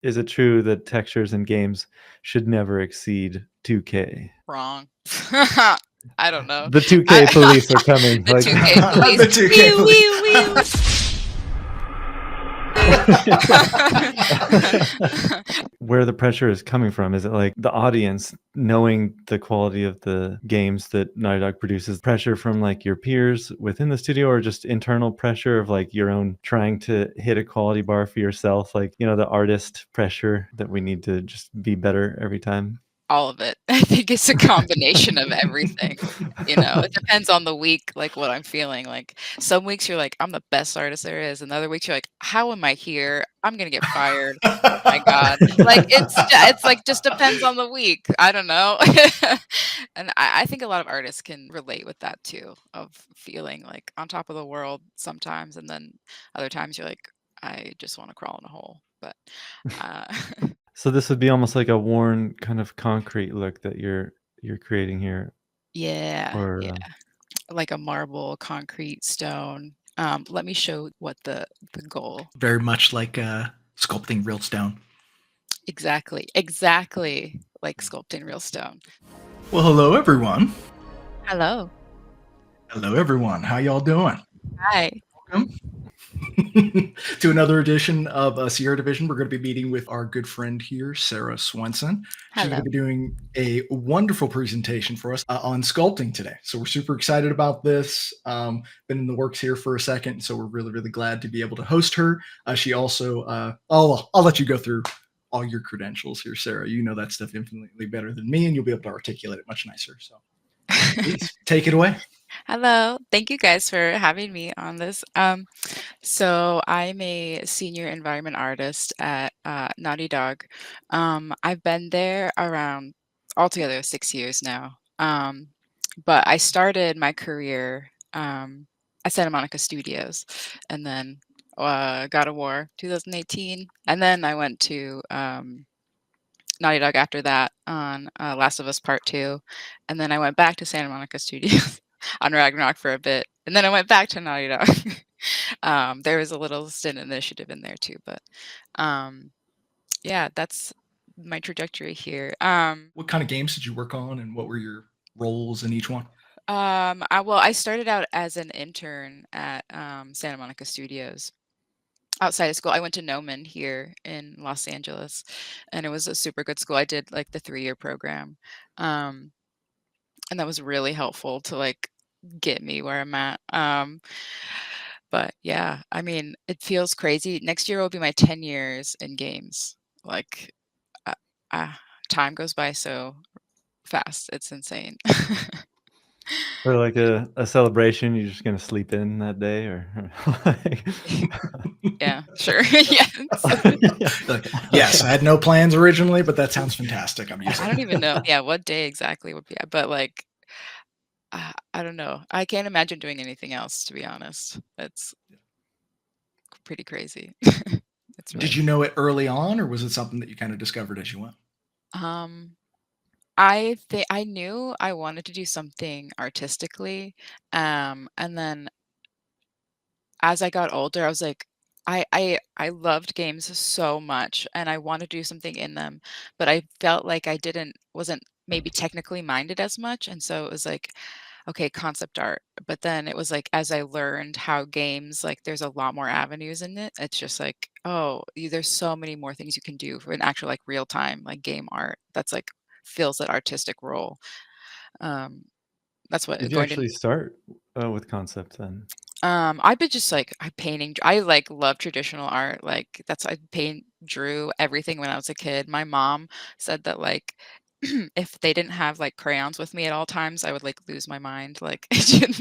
Is it true that textures in games should never exceed 2K? Wrong. I don't know. The 2K police are coming. The 2K police. The 2K police. Wee, wee, Where the pressure is coming from, is it like the audience knowing the quality of the games that Naughty Dog produces, pressure from like your peers within the studio, or just internal pressure of like your own trying to hit a quality bar for yourself, like, you know, the artist pressure that we need to just be better every time? All of it. I think it's a combination of everything. You know, it depends on the week, like what I'm feeling. Like some weeks you're like, I'm the best artist there is, and other weeks you're like, how am I here? I'm gonna get fired. Oh my God. Like it's like just depends on the week. I don't know. And I think a lot of artists can relate with that too, of feeling like on top of the world sometimes, and then other times you're like, I just want to crawl in a hole. But uh So this would be almost like a worn kind of concrete look that you're creating here, yeah, or yeah. Like a marble, concrete, stone. Let me show what the goal. Very much like sculpting real stone. Exactly like sculpting real stone. Well, hello everyone. Hello. Hello everyone. How y'all doing? Hi. Welcome to another edition of Sierra Division. We're going to be meeting with our good friend here, Sarah Swenson. She's Hello. going to be doing a wonderful presentation for us on sculpting today. So we're super excited about this. Been in the works here for a second, so we're really, really glad to be able to host her. She also, I'll let you go through all your credentials here, Sarah. You know that stuff infinitely better than me, and you'll be able to articulate it much nicer. So please take it away. Hello. Thank you guys for having me on this. So I'm a senior environment artist at Naughty Dog. I've been there around altogether 6 years now. But I started my career at Santa Monica Studios, and then God of War 2018, and then I went to Naughty Dog after that on Last of Us Part 2, and then I went back to Santa Monica Studios on Ragnarok for a bit, and then I went back to Naughty Dog. There was a little stint initiative in there too, but yeah, that's my trajectory here. What kind of games did you work on, and what were your roles in each one? I started out as an intern at Santa Monica Studios. Outside of school, I went to Noman here in Los Angeles, and it was a super good school. I did like the 3-year program, and that was really helpful to like get me where I'm at. But yeah, I mean, it feels crazy. Next year will be my 10 years in games. Like, uh, time goes by so fast. It's insane. for like a celebration, you're just gonna sleep in that day, or like... Yeah, sure. Yes. Yes, I had no plans originally, but that sounds fantastic. I'm using I don't even know, yeah, what day exactly would be, but like, I don't know. I can't imagine doing anything else, to be honest. It's pretty crazy. It's Did really you know it early on, or was it something that you kind of discovered as you went? I knew I wanted to do something artistically, and then as I got older, I was like, I loved games so much, and I wanted to do something in them, but I felt like I wasn't maybe technically minded as much, and so it was like, okay, concept art. But then it was like as I learned how games, like there's a lot more avenues in it. It's just like, oh, there's so many more things you can do for an actual like real time like game art. That's like fills that artistic role. Um, that's what Did you going to actually start with concept then? I've been just like I painting. I like love traditional art. Like that's I drew everything when I was a kid. My mom said that like if they didn't have like crayons with me at all times, I would like lose my mind. Like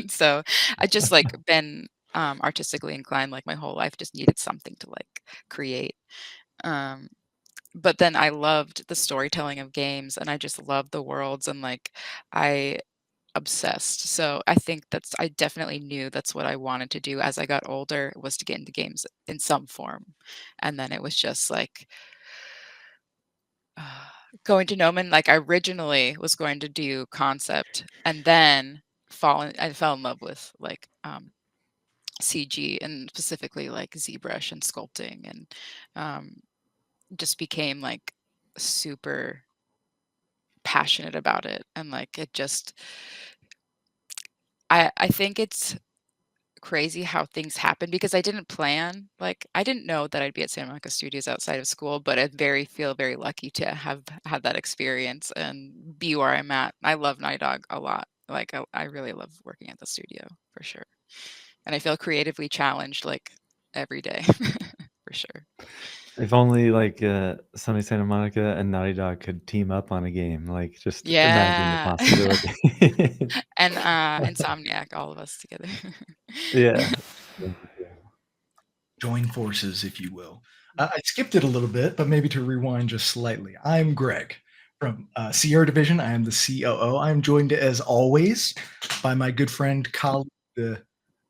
so I just like been artistically inclined like my whole life, just needed something to like create. Um but then I loved the storytelling of games, and I just loved the worlds, and like I obsessed. So I think I definitely knew that's what I wanted to do as I got older, was to get into games in some form. And then it was just like going to Noman, like I originally was going to do concept, and then I fell in love with like CG, and specifically like ZBrush and sculpting, and just became like super passionate about it, and like it just I think it's crazy how things happen because I didn't plan. Like I didn't know that I'd be at Santa Monica Studios outside of school, but I feel very lucky to have had that experience and be where I'm at. I love Night Dog a lot. Like I really love working at the studio for sure. And I feel creatively challenged like every day for sure. If only like Sunny Santa Monica and Naughty Dog could team up on a game. Like just imagine the Yeah. possibility. And Insomniac, all of us together. Yeah. Join forces, if you will. I skipped it a little bit, but maybe to rewind just slightly. I'm Greg from Sierra Division. I am the COO. I'm joined, as always, by my good friend, colleague, the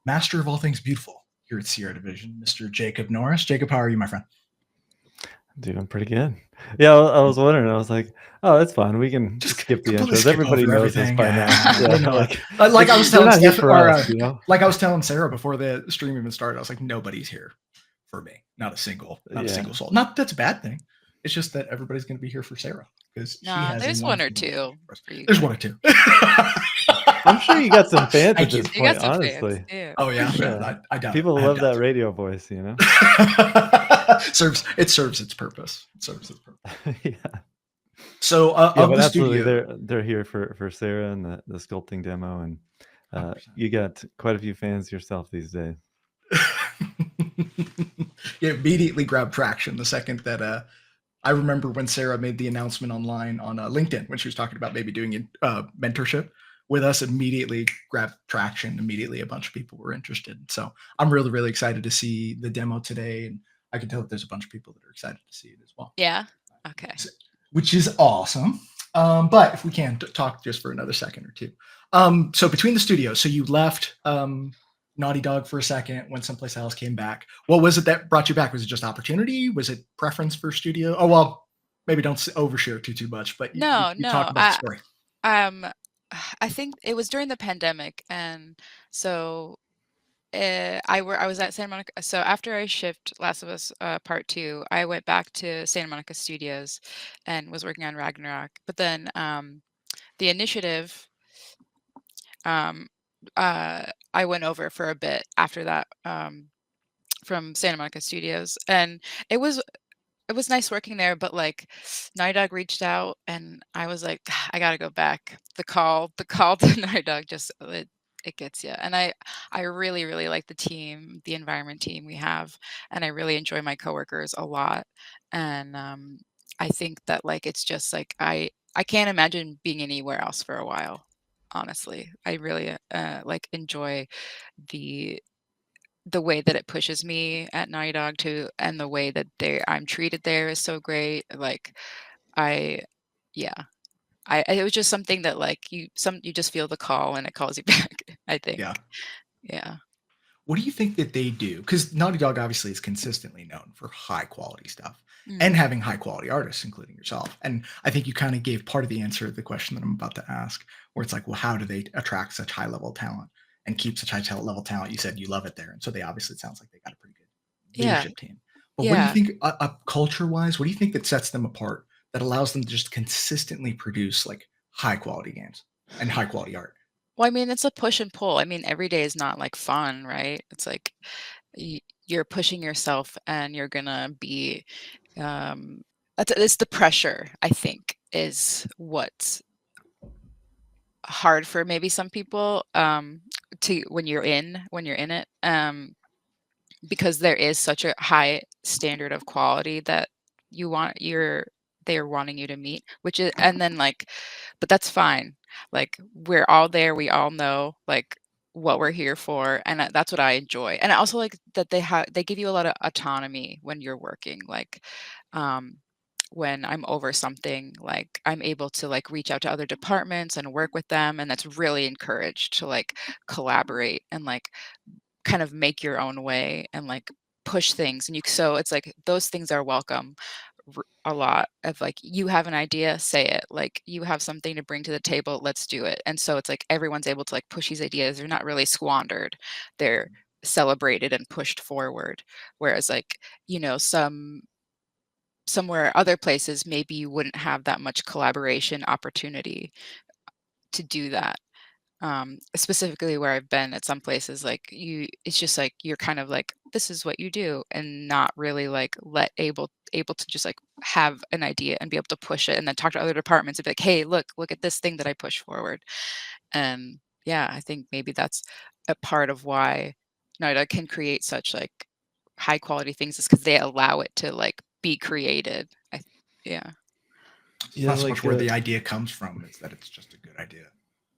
master of all things beautiful here at Sierra Division, Mr. Jacob Norris. Jacob, how are you, my friend? Doing pretty good. Yeah, I was wondering. I was like, "Oh, that's fine. We can Just skip the completely intros. skip Everybody over knows us everything. by now." You Yeah, know, like I was they're telling not here Steph, for or us, you know? like I was telling Sarah before the stream even started. I was like, nobody's here for me. Not a single Yeah. soul. Not that's a bad thing. It's just that everybody's going to be here for Sarah because she Nah, has there's a one or wonderful two for us. for you There's guys. one or two. I'm sure you got some fans at Thank you. this You point, got some fans honestly. too. Oh yeah, Yeah. I doubt People it. I have love that doubts. radio voice, you know? serves its purpose. It serves its purpose. Yeah. So Yeah, of but the absolutely, studio, they're here for Sarah and the sculpting demo, and 100%. you got quite a few fans yourself these days. You immediately grabbed traction the second that I remember when Sarah made the announcement online on LinkedIn when she was talking about maybe doing mentorship with us. Immediately grabbed traction. Immediately, a bunch of people were interested. So I'm really, really excited to see the demo today, and I can tell that there's a bunch of people that are excited to see it as well. Yeah. Okay. Which is awesome. But if we can talk just for another second or two. So between the studios, so you left Naughty Dog for a second, went someplace else, came back. What was it that brought you back? Was it just opportunity? Was it preference for studio? Oh, well, maybe don't overshare too much, but No, you talk no. about the story. Um I think it was during the pandemic, and so I was at Santa Monica. So after I shipped Last of Us Part 2, I went back to Santa Monica Studios and was working on Ragnarok. But then the initiative, um, I went over for a bit after that from Santa Monica Studios, and it was it was nice working there. But like, Night Dog reached out, and I was like, I gotta go back. The call to Night Dog just it gets you. And I really really like the team, the environment team we have, and I really enjoy my coworkers a lot. And I think that like it's just like I can't imagine being anywhere else for a while. Honestly, I really like enjoy the the way that it pushes me at Naughty Dog to, and the way that I'm treated there is so great. Like I yeah. It was just something that like you just feel the call and it calls you back, I think. Yeah. Yeah. What do you think that they do? Because Naughty Dog obviously is consistently known for high quality stuff and Mm. having high quality artists, including yourself. And I think you kind of gave part of the answer to the question that I'm about to ask, where it's like, well, how do they attract such high level talent and keep such high level talent? You said you love it there. And so they obviously, it sounds like they got a pretty good Yeah. leadership team. But what do you Yeah. think, culture wise, what do you think that sets them apart that allows them to just consistently produce like high quality games and high quality art? Well, I mean, it's a push and pull. I mean, every day is not like fun, right? It's like you're pushing yourself and you're gonna be it's the pressure, I think, is what's hard for maybe some people to when you're in it, because there is such a high standard of quality that they're wanting you to meet, which is, and then like, but that's fine. Like we're all there, we all know like what we're here for, and that's what I enjoy. And I also like that they give you a lot of autonomy when you're working. Like um when I'm over something, like I'm able to like reach out to other departments and work with them, and that's really encouraged to like collaborate and like kind of make your own way and like push things. And so it's like those things are welcome. A lot of like, you have an idea, say it. Like you have something to bring to the table, let's do it. And so it's like everyone's able to like push these ideas. They're not really squandered, they're celebrated and pushed forward. Whereas like, some somewhere other places, maybe you wouldn't have that much collaboration opportunity to do that. Specifically where I've been at some places, like it's just like you're kind of like, this is what you do, and not really like able to just like have an idea and be able to push it and then talk to other departments and be like, hey, look at this thing that I push forward. And yeah, I think maybe that's a part of why NIDA can create such like high quality things, is because they allow it to like be created. Yeah. It's Yeah, not so like much where the idea comes from; it's that it's just a good idea.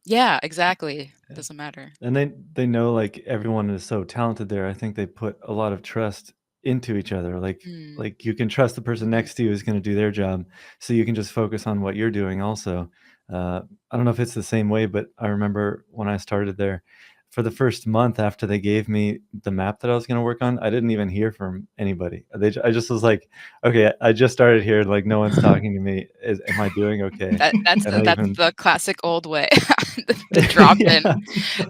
Yeah, exactly. yeah. Doesn't matter. And they know like everyone is so talented there. I think they put a lot of trust into each other. Mm. Like you can trust the person next to you is going to do their job, so you can just focus on what you're doing. Also, I don't know if it's the same way, but I remember when I started there, for the first month after they gave me the map that I was going to work on, I didn't even hear from anybody. I just was like, okay, I just started here. Like no one's talking to me. Am I doing okay? And I That's even the classic old way, the drop in. yeah,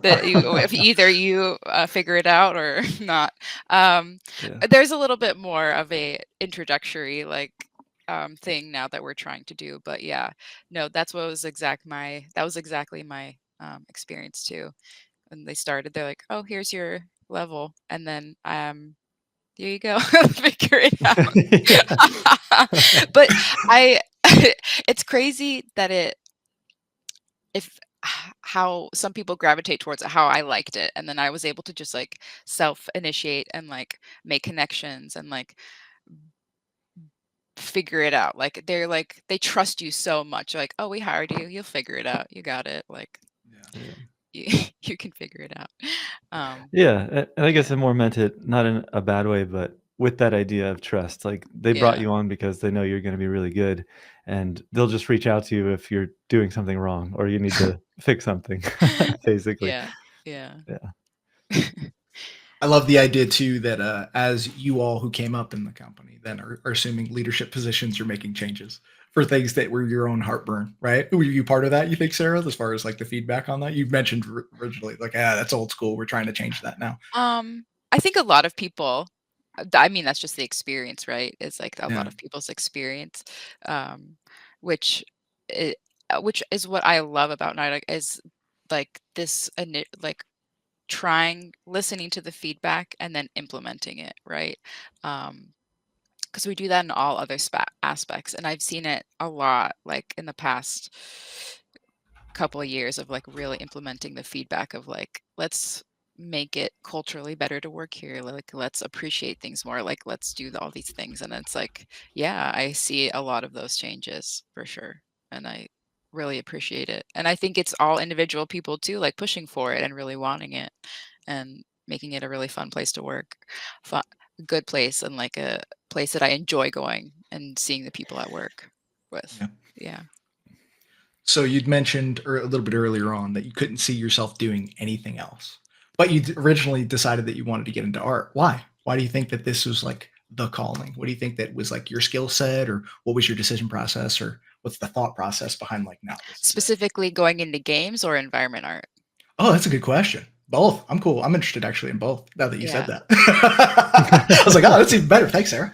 That if either you figure it out or not. yeah. There's a little bit more of a introductory like thing now that we're trying to do, but yeah, no, that was exactly my experience too. When they started, they're like, "Oh, here's your level," and then here you go, figure it Yeah. out. But I, it's crazy that if how some people gravitate towards it, how I liked it, and then I was able to just like self-initiate and like make connections and like figure it out. Like they trust you so much. Like, oh, we hired you, you'll figure it out. You got it. Like Yeah. Yeah. you, you can figure it out. Um, Yeah, and I yeah, guess I more meant it not in a bad way, but with that idea of trust. Like they brought yeah, you on because they know you're gonna be really good, and they'll just reach out to you if you're doing something wrong or you need to fix something, basically. yeah, yeah. Yeah. I love the idea too that as you all who came up in the company then are assuming leadership positions, you're making changes for things that were your own heartburn, right? Were you part of that? You think, Sarah, as far as like the feedback on that? You mentioned originally, like, that's old school. We're trying to change that now. I think a lot of people, I mean, that's just the experience, right? It's like a lot Yeah. of people's experience, um, which I which is what I love about Night is like like listening to the feedback and then implementing it, right? Because we do that in all other aspects, and I've seen it a lot, like in the past couple of years of like really implementing the feedback of like, let's make it culturally better to work here, like let's appreciate things more, like let's do all these things. And it's like, yeah, I see a lot of those changes for sure, and I really appreciate it. And I think it's all individual people too, like pushing for it and really wanting it and making it a really fun place to work, fun, good place, and like a place that I enjoy going and seeing the people at work with. Yeah. Yeah. So you'd mentioned a little bit earlier on that you couldn't see yourself doing anything else, but you originally decided that you wanted to get into art. Why? Why do you think that this was like the calling? What do you think that was like your skill set, or what was your decision process, or what's the thought process behind like, no, this is it? Specifically going into games or environment art? Oh, that's a good question. Both. I'm cool. I'm interested actually in both. Now that you said Yeah. that, I was like, oh, that's even better. Thanks, Sarah.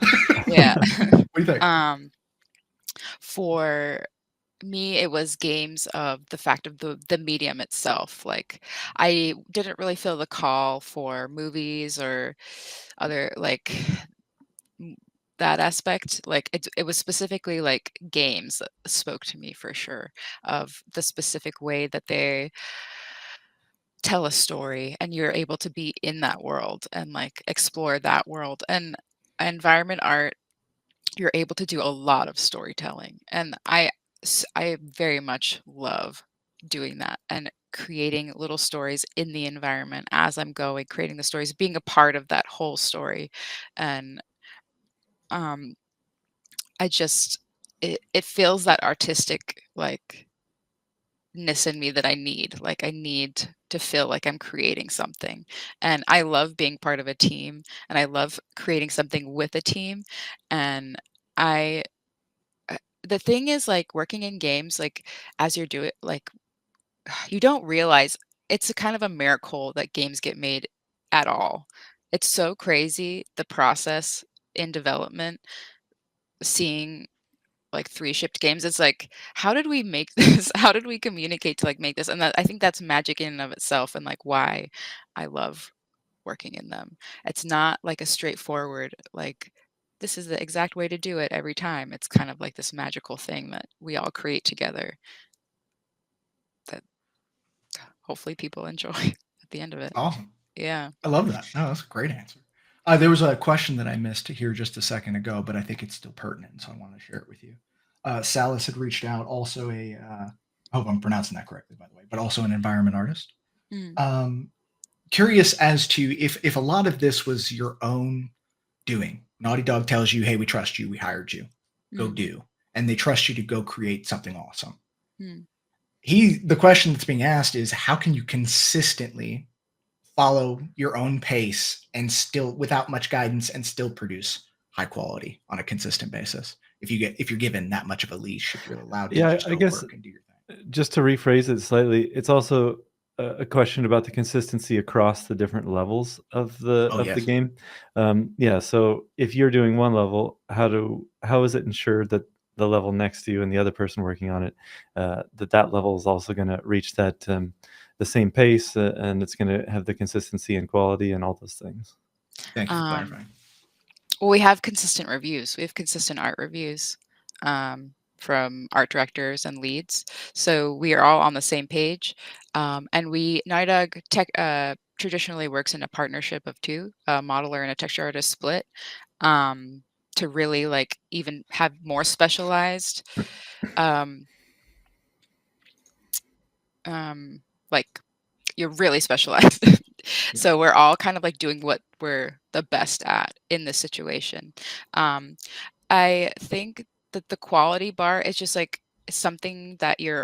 Yeah. What do you think? For me, it was games of the fact of the medium itself. Like, I didn't really feel the call for movies or other like that aspect. Like, it was specifically like games that spoke to me for sure, of the specific way that they tell a story and you're able to be in that world and like explore that world. And environment art, you're able to do a lot of storytelling, and I very much love doing that and creating little stories in the environment as I'm going, creating the stories, being a part of that whole story. And um I just, it feels that artistic like ness in me that I need. Like I need to feel like I'm creating something. And I love being part of a team, and I love creating something with a team. And I the thing is like working in games, like as you're doing like you don't realize it's a kind of a miracle that games get made at all. It's so crazy the process in development seeing like 3 shipped games, it's like, how did we make this? How did we communicate to like make this? And I think that's magic in and of itself, and like why I love working in them. It's not like a straightforward like this is the exact way to do it every time. It's kind of like this magical thing that we all create together that hopefully people enjoy at the end of it. Awesome. Yeah. I love that. No, that's a great answer. There was a question that I missed here just a second ago, but I think it's still pertinent, so I want to share it with you. Salis had reached out, also I hope I'm pronouncing that correctly, by the way, but also an environment artist. Mm. Curious as to if a lot of this was your own doing. Naughty Dog tells you, hey, we trust you, we hired you, go do. And they trust you to go create something awesome. The question that's being asked is, how can you consistently follow your own pace and still, without much guidance, and still produce high quality on a consistent basis? If you're given that much of a leash, if you're allowed to just I go guess work and do your thing. just to rephrase it slightly, it's also a question about the consistency across the different levels of the Yes. game. Yeah, so if you're doing one level, how is it ensured that the level next to you and the other person working on it, that level is also going to reach that the same pace, and it's going to have the consistency and quality and all those things. Thank you for clarifying. Well, we have consistent reviews. We have consistent art reviews from art directors and leads. So we are all on the same page. And Naughty Dog traditionally works in a partnership of 2, a modeler and a texture artist split, to really like even have more specialized like you're really specialized. So we're all kind of like doing what we're the best at in this situation. I think that the quality bar is just like something that you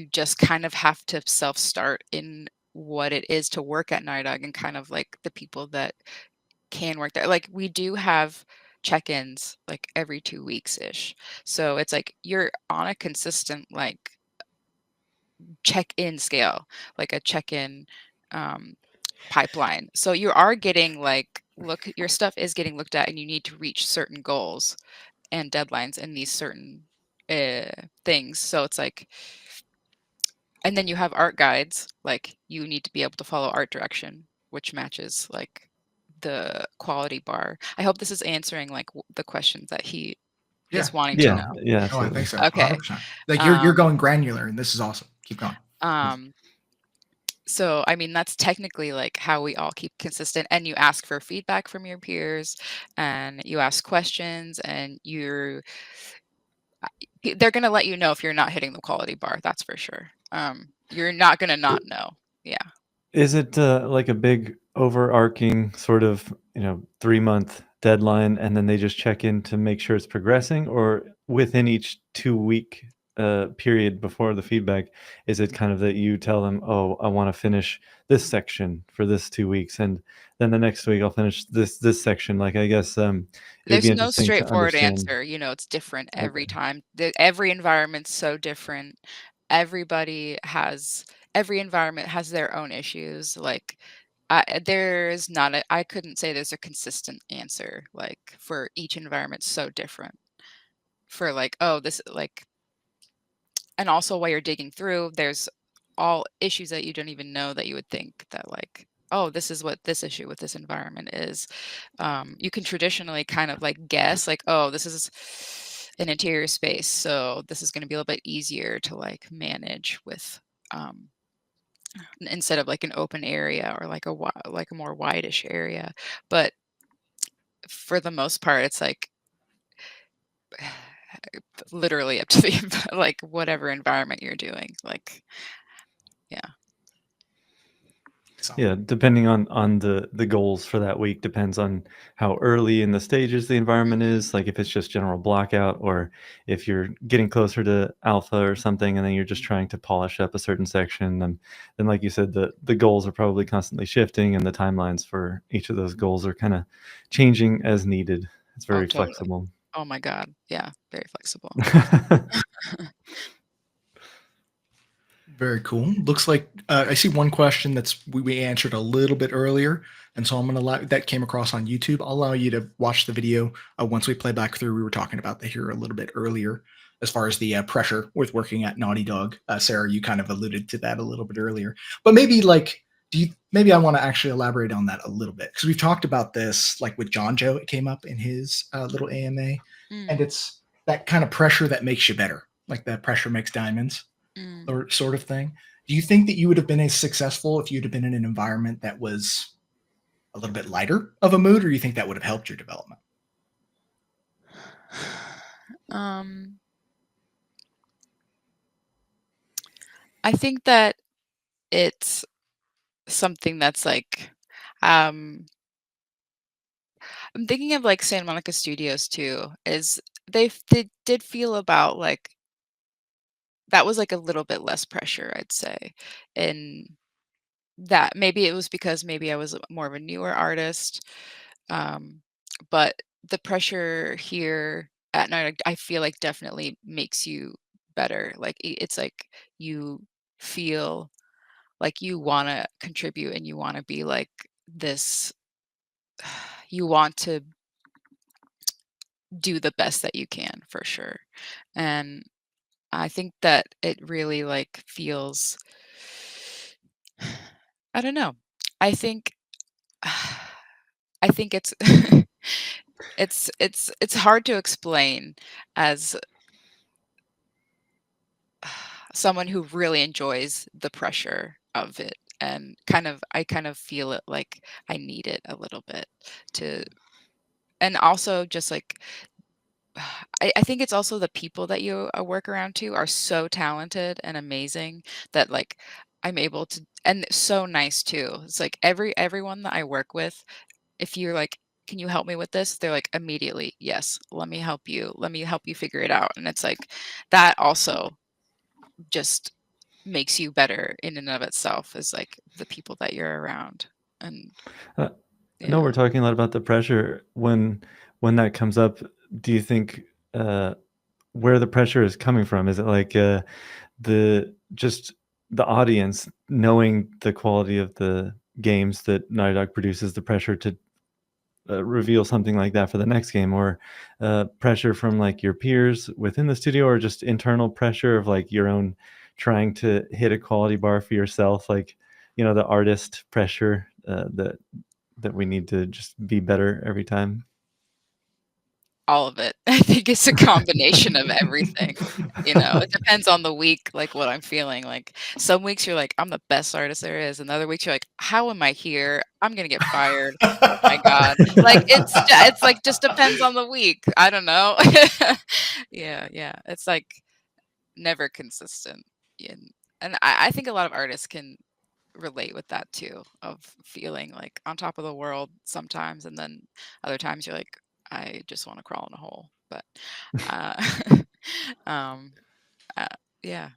just kind of have to self-start in what it is to work at Naughty Dog and kind of like the people that can work there. Like we do have check-ins like every 2 weeks ish. So it's like you're on a consistent like check-in scale, like a check-in pipeline. So you are getting like your stuff is getting looked at, and you need to reach certain goals and deadlines in these certain things. So it's like, and then you have art guides, like you need to be able to follow art direction, which matches like the quality bar. I hope this is answering like the questions that he is wanting to know. Yeah, Oh, I think so. Okay. 100%. Like you're going granular, and this is awesome. Keep going. So, I mean, that's technically like how we all keep consistent, and you ask for feedback from your peers, and you ask questions, and they're going to let you know if you're not hitting the quality bar. That's for sure. You're not going to not know. Yeah. Is it like a big overarching sort of 3-month deadline, and then they just check in to make sure it's progressing, or within each 2-week period before the feedback, is it kind of that you tell them, oh, I want to finish this section for this 2 weeks, and then the next week I'll finish this section? Like, I guess it'd There's be no interesting to straightforward understand. answer. It's different every Okay. time. Every environment's so different. Every environment has their own issues. Like there's not I couldn't say there's a consistent answer like for each environment. So different for like, oh, this like, and also while you're digging through, there's all issues that you don't even know that you would think that like, oh, this is what this issue with this environment is. You can traditionally kind of like guess like, oh, this is an interior space, so this is going to be a little bit easier to like manage with instead of like an open area or like a more wide-ish area. But for the most part, it's like literally up to the like whatever environment you're doing. Like, yeah. Yeah, depending on the goals for that week, depends on how early in the stages the environment is, like if it's just general blockout, or if you're getting closer to alpha or something, and then you're just trying to polish up a certain section, then like you said, the goals are probably constantly shifting, and the timelines for each of those goals are kind of changing as needed. It's very Totally. flexible. Oh my God. Yeah, very flexible. Very cool. Looks like I see one question that's we answered a little bit earlier, and so I'm gonna allow that came across on YouTube. I'll allow you to watch the video once we play back through. We were talking about the here a little bit earlier, as far as the pressure with working at Naughty Dog. Sarah, you kind of alluded to that a little bit earlier, but maybe like, do you? Maybe I want to actually elaborate on that a little bit because we've talked about this, like with John Joe. It came up in his little AMA, and Mm, it's that kind of pressure that makes you better, like that pressure makes diamonds mm. or sort of thing. Do you think that you would have been as successful if you'd have been in an environment that was a little bit lighter of a mood, or you think that would have helped your development? Um, I think that it's something that's like, um, I'm thinking of like Santa Monica Studios too, is they did feel about like that was like a little bit less pressure, I'd say. And that maybe it was because maybe I was more of a newer artist. Um, but the pressure here at night, I feel like definitely makes you better. Like it's like you feel like you want to contribute and you want to be like this, you want to do the best that you can for sure. And I think that it really like feels, I don't know. I think I think it's it's hard to explain as someone who really enjoys the pressure of it, and I kind of feel it like I need it a little bit to, and also just like I think it's also the people that you work around too are so talented and amazing that like I'm able to, and so nice too. It's like everyone that I work with, if you're like, "Can you help me with this?" They're like immediately, "Yes, let me help you. Let me help you figure it out." And it's like that also just makes you better in and of itself, is like the people that you're around. And Uh, I know yeah. we're talking a lot about the pressure. When that comes up, do you think uh, where the pressure is coming from? Is it like the just the audience knowing the quality of the games that Naughty Dog produces, the pressure to reveal something like that for the next game, or pressure from like your peers within the studio, or just internal pressure of like your own trying to hit a quality bar for yourself, like the artist pressure that we need to just be better every time. All of it. I think it's a combination of everything. You know, it depends on the week, like what I'm feeling. Like some weeks you're like, I'm the best artist there is, and other weeks you're like, how am I here? I'm gonna get fired. Oh my god. Like it's like just depends on the week. I don't know. Yeah, yeah. It's like never consistent. And I think a lot of artists can relate with that too, of feeling like on top of the world sometimes, and then other times you're like, I just want to crawl in a hole. But uh, um, uh, yeah.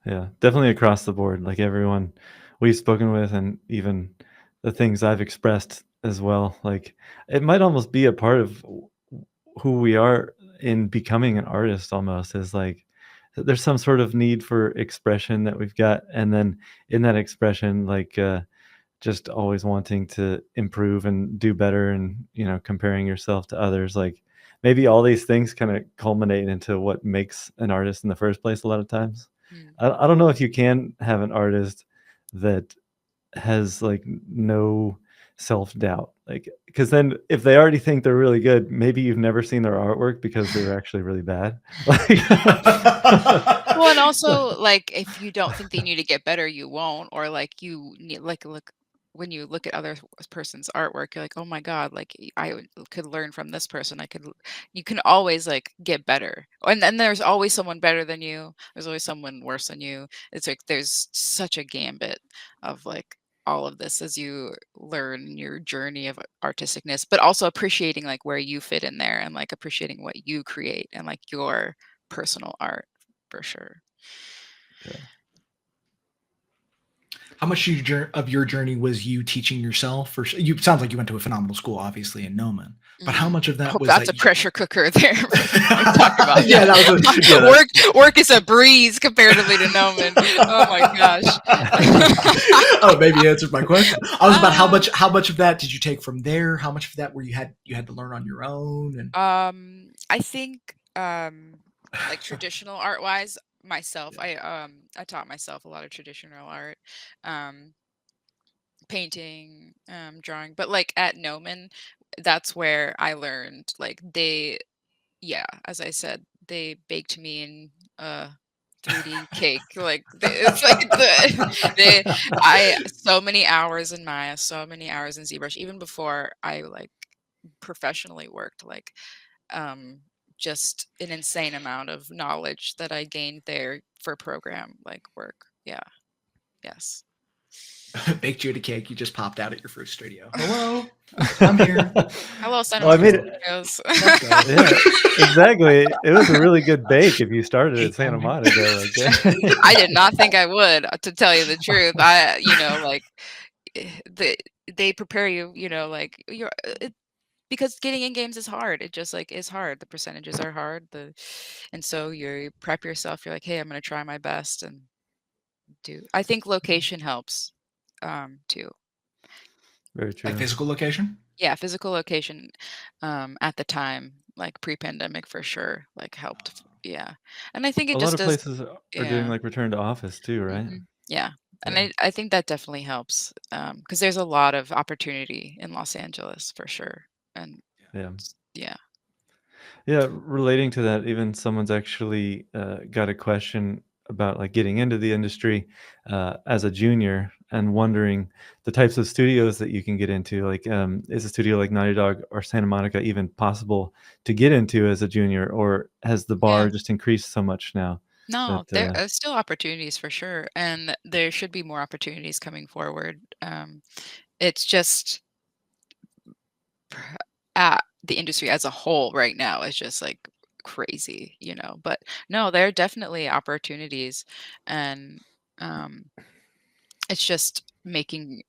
Yeah, definitely across the board, like everyone we've spoken with, and even the things I've expressed as well. Like it might almost be a part of who we are in becoming an artist, almost, is like there's some sort of need for expression that we've got. And then in that expression, like just always wanting to improve and do better, and comparing yourself to others, like maybe all these things kind of culminate into what makes an artist in the first place a lot of times. Mm. I don't know if you can have an artist that has like no self-doubt, like, because then if they already think they're really good, maybe you've never seen their artwork because they're actually really bad. Like Well, and also, like, if you don't think they need to get better, you won't, or like you need like look when you look at other person's artwork, you're like, oh my God, like could learn from this person. You can always like get better. And then there's always someone better than you. There's always someone worse than you. It's like there's such a gambit of like all of this as you learn your journey of artisticness, but also appreciating like where you fit in there, and like appreciating what you create and like your personal art for sure. yeah. How much of your journey was you teaching yourself? Or you sounds like you went to a phenomenal school, obviously in Noman. But how much of I that hope was that's that? a pressure cooker there. I'm talking about Yeah, that was work is a breeze comparatively to Noman. Oh my gosh. Oh, maybe you answered my question. I was about how much of that did you take from there? How much of that were you had to learn on your own? And I think like traditional art wise, myself, I taught myself a lot of traditional art. Um painting, drawing, but like at Noman, that's where I learned like yeah, as I said, they baked me in a 3D cake. Like it's like they I so many hours in Maya, so many hours in ZBrush, even before I like professionally worked, like um just an insane amount of knowledge that I gained there for program like work. Yeah. Yes. baked you a cake, you just popped out at your first studio. Hello, I'm here. Hello, Santa Well, I made Monica it. Studios. Let's go. Yeah, exactly. It was a really good bake if you started at Santa Monica like that. I did not think I would, to tell you the truth. Like they prepare you, like because getting in games is hard. It just like is hard. The percentages are hard. And so you prep yourself. You're like, hey, I'm gonna try my best and do. I think location helps, too. Very Like true. physical location? Yeah, physical location, at the time, like pre-pandemic for sure, like helped. Yeah, and I think A it lot just of does. places are doing Yeah. like return to office too, right? Yeah, and Yeah. I think that definitely helps, because there's a lot of opportunity in Los Angeles for sure, and Yeah. yeah. Yeah, relating to that, even someone's actually got a question about like getting into the industry as a junior and wondering the types of studios that you can get into. Like, is a studio like Naughty Dog or Santa Monica even possible to get into as a junior, or has the Yeah. bar just increased so much now No, that? there are still opportunities for sure, and there should be more opportunities coming forward. It's just the industry as a whole right now is just like crazy, but no, there are definitely opportunities, and um, it's just making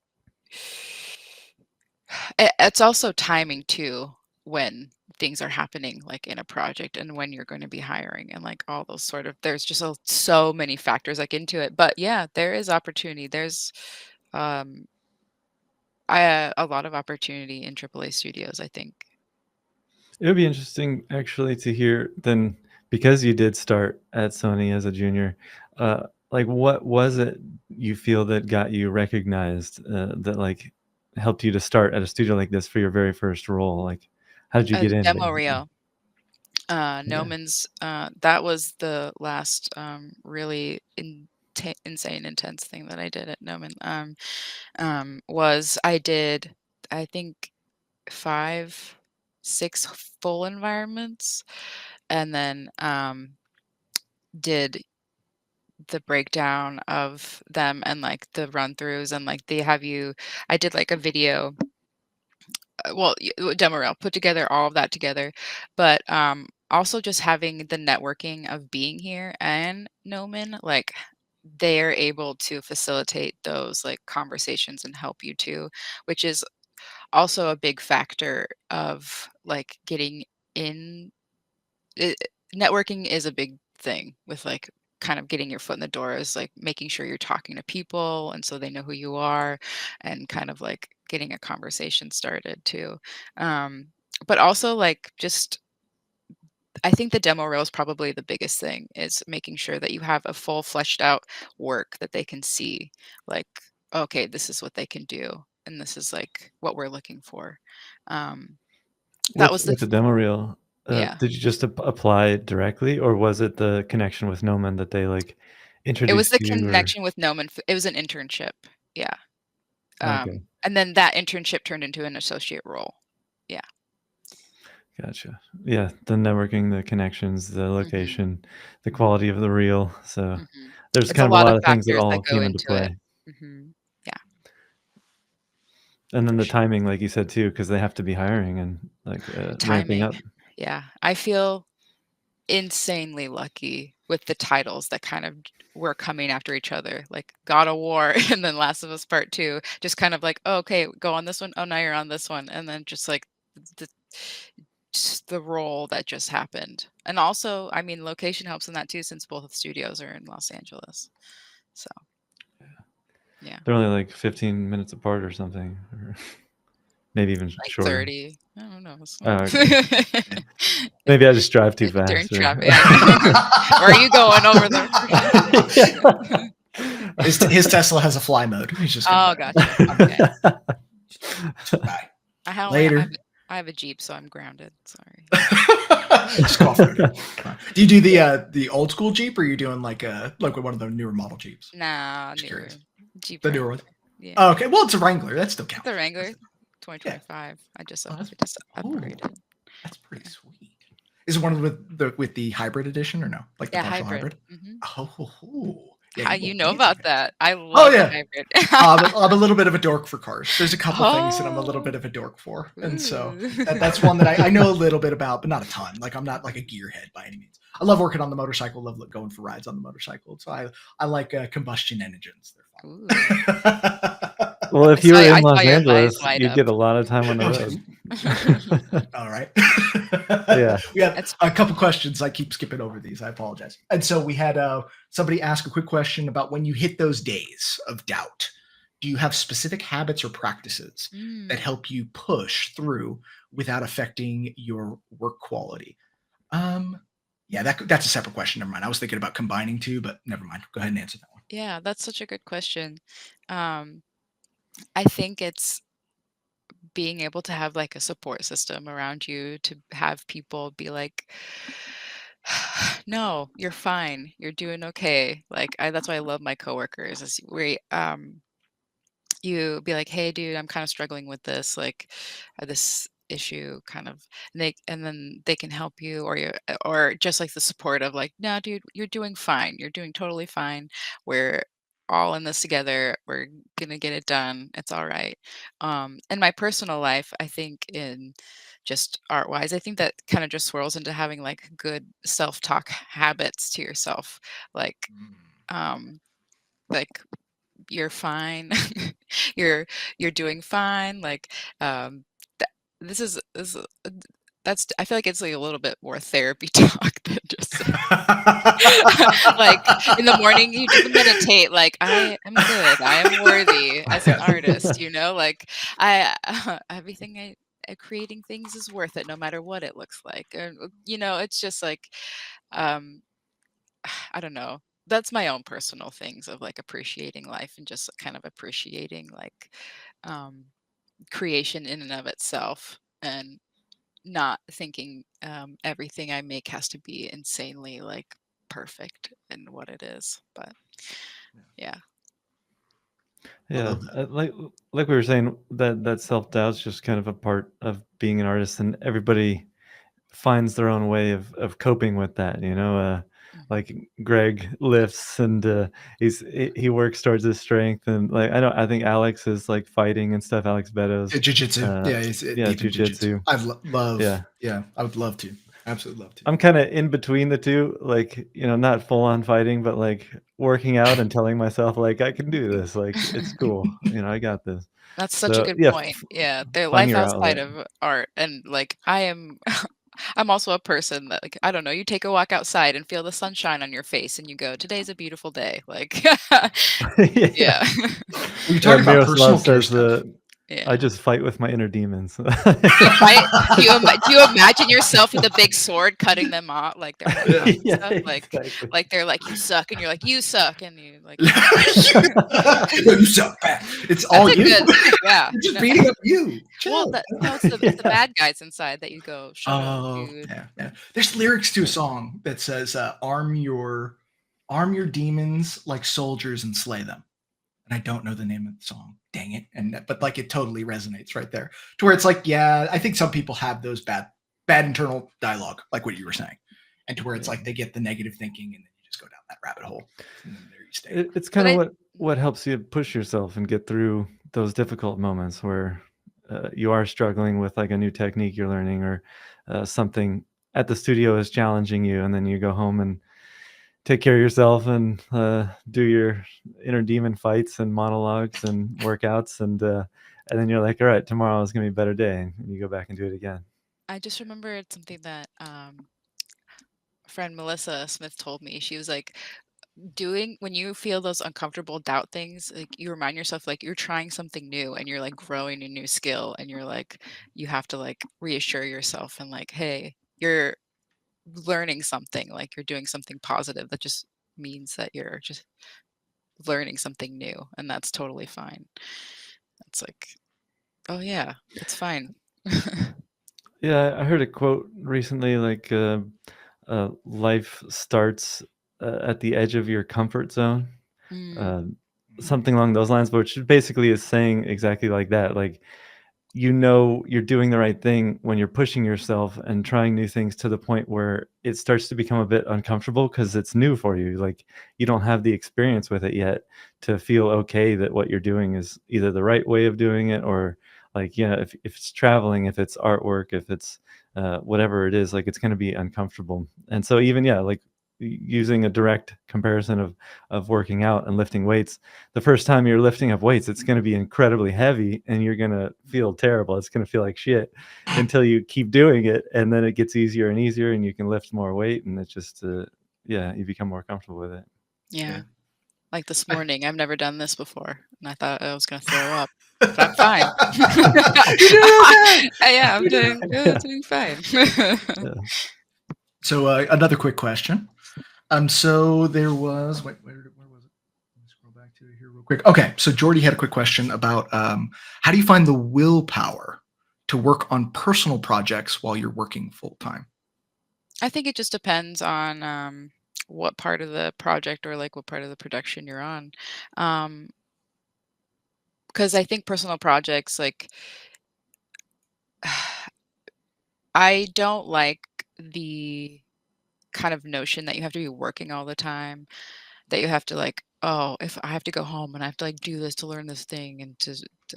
it's also timing too when things are happening like in a project and when you're going to be hiring and like all those sort of there's just so many factors like into it, but yeah, there is opportunity. There's um a lot of opportunity in AAA studios, I think. It would be interesting actually to hear then, because you did start at Sony as a junior, like what was it you feel that got you recognized, that like helped you to start at a studio like this for your very first role? Like, how did you A get in demo basically? reel. Okay. Noman's that was the last really insane intense thing that I did at Noman. Was I did, I think, 5, 6 full environments, and then did the breakdown of them and like the run throughs, and like they have you. I did like a video, demo reel, put together all of that together, but also just having the networking of being here and Noman, like they're able to facilitate those like conversations and help you too, which is also a big factor of like getting in. it, Networking is a big thing with like kind of getting your foot in the door, is like making sure you're talking to people and so they know who you are, and kind of like getting a conversation started too. um but also like just I think the demo reel is probably the biggest thing, is making sure that you have a full fleshed out work that they can see, like, okay, this is what they can do and this is like what we're looking for. um that was the With the demo reel, yeah, did you just apply directly, or was it the connection with Noman that they like it was introduced the you, or? connection with Noman. It was an internship. Yeah. Okay. And then that internship turned into an associate role. Yeah. Gotcha. Yeah, the networking, the connections, the Mhm. location, the Mhm. quality of the reel. So Mhm. there's It's a kind of a lot lot of of things that factors that all go came into into it. play. Mhm. Yeah, And then for the sure. timing, like you said too, because they have to be hiring and like ramping Timing. up. Yeah. I feel insanely lucky with the titles that kind of were coming after each other, like God of War and then Last of Us Part 2, just kind of like, oh, okay, go on this one. Oh, now you're on this one. And then just like the, just the role that just happened. And also, I mean, location helps in that too, since both of the studios are in Los Angeles. So, yeah. They're only like 15 minutes apart or something, or maybe even Like shorter. 30. I don't know. Okay. Maybe I just drive too During fast. Or... traffic. Where are you going over there? His Tesla has a fly mode. He's just gotcha. Okay. Bye. Later. I have a Jeep, so I'm grounded. Sorry. Just go off road. Do you do the old school Jeep, or are you doing like one of the newer model Jeeps? Nah, newer Jeep. The newer one. Yeah. Oh, okay. Well, it's a Wrangler. That still counts. The Wrangler, 2025. Yeah. I just upgraded. That's pretty sweet. Is it one with the hybrid edition or no? Like the partial hybrid? Mm-hmm. Oh. Yeah, how you know about that? I love hybrid. I'm a little bit of a dork for cars. There's a couple things that I'm a little bit of a dork for. And so that's one that I know a little bit about, but not a ton. Like I'm not like a gearhead by any means. I love working on the motorcycle, love going for rides on the motorcycle. So I like combustion engines. They're fun. Well, if you were in Los Angeles, you'd get a lot of time on the road. All right. Yeah. We have a couple questions. I keep skipping over these. I apologize. And so we had somebody ask a quick question about when you hit those days of doubt, do you have specific habits or practices that help you push through without affecting your work quality? Yeah, that's a separate question. Never mind. I was thinking about combining two, but never mind. Go ahead and answer that one. Yeah, that's such a good question. I think it's being able to have like a support system around you, to have people be like, no, you're fine. You're doing okay. Like that's why I love my coworkers, is you be like, hey dude, I'm kind of struggling with this, like this issue kind of, and then they can help you, or just like the support of like, no dude, you're doing fine. You're doing totally fine. We're all in this together. We're gonna get it done. It's all right. In my personal life, I think in just art wise, I think that kind of just swirls into having like good self-talk habits to yourself. Like you're fine. you're doing fine. Like that's I feel like it's like a little bit more therapy talk than just like in the morning you do meditate, like I am good, I am worthy as an artist, like everything creating things is worth it no matter what it looks like. It's just like I don't know. That's my own personal things of like appreciating life and just kind of appreciating like creation in and of itself, and not thinking everything I make has to be insanely like perfect in what it is. But yeah. Like we were saying, that self-doubt is just kind of a part of being an artist, and everybody finds their own way of coping with that. Like Greg lifts and he works towards his strength, and like I think Alex is like fighting and stuff. Alex Beddoes, jiu-jitsu. Jiu-jitsu. I would love to. Absolutely love to. I'm kind of in between the two, like not full on fighting, but like working out and telling myself like I can do this, like it's cool, I got this. That's such a good point. Yeah, their life outside of art, and like I'm also a person that, like, I don't know, you take a walk outside and feel the sunshine on your face and you go, today's a beautiful day. Like, yeah. You're talking about personal says I just fight with my inner demons. Do you imagine yourself with a big sword cutting them off? Like they're like they're like, you suck, and you're like, you suck, and you like you suck back. It's all you. Yeah. You're just beating up you. Well, it's the bad guys inside that you go, shut up, dude. Yeah. There's lyrics to a song that says, arm your demons like soldiers and slay them. And I don't know the name of the song. Dang it. But like it totally resonates right there, to where it's like, yeah, I think some people have those bad internal dialogue, like what you were saying, and to where it's like they get the negative thinking and then you just go down that rabbit hole. And then there you stay. It's kind of what helps you push yourself and get through those difficult moments where you are struggling with like a new technique you're learning, or something at the studio is challenging you, and then you go home and take care of yourself and do your inner demon fights and monologues and workouts, and then you're like, all right, tomorrow is gonna be a better day, and you go back and do it again. I just remembered something that friend Melissa Smith told me. She was like, doing when you feel those uncomfortable doubt things, like you remind yourself like you're trying something new and you're like growing a new skill, and you're like you have to like reassure yourself and like, hey, you're learning something, like you're doing something positive. That just means that you're just learning something new, and that's totally fine. It's like, oh yeah, it's fine. Yeah, I heard a quote recently, like life starts at the edge of your comfort zone, uh, something along those lines, which basically is saying exactly like that. Like, you know, you're doing the right thing when you're pushing yourself and trying new things to the point where it starts to become a bit uncomfortable because it's new for you. Like, you don't have the experience with it yet to feel okay that what you're doing is either the right way of doing it, or like, yeah, if it's traveling, if it's artwork, if it's whatever it is, like, it's going to be uncomfortable. And so even, yeah, like using a direct comparison of working out and lifting weights, the first time you're lifting up weights, it's going to be incredibly heavy and you're going to feel terrible. It's going to feel like shit until you keep doing it. And then it gets easier and easier and you can lift more weight. And it's just, yeah, you become more comfortable with it. Yeah. Like this morning, I've never done this before, and I thought I was going to throw up, but I'm fine. You're doing okay. Yeah, I'm doing fine. Yeah. So another quick question. So there was, where was it? Let me scroll back to it here real quick. Okay, so Jordy had a quick question about how do you find the willpower to work on personal projects while you're working full time? I think it just depends on what part of the project or like what part of the production you're on. Because I think personal projects, like, I don't like the kind of notion that you have to be working all the time, that you have to like, oh, if I have to go home and I have to like do this to learn this thing and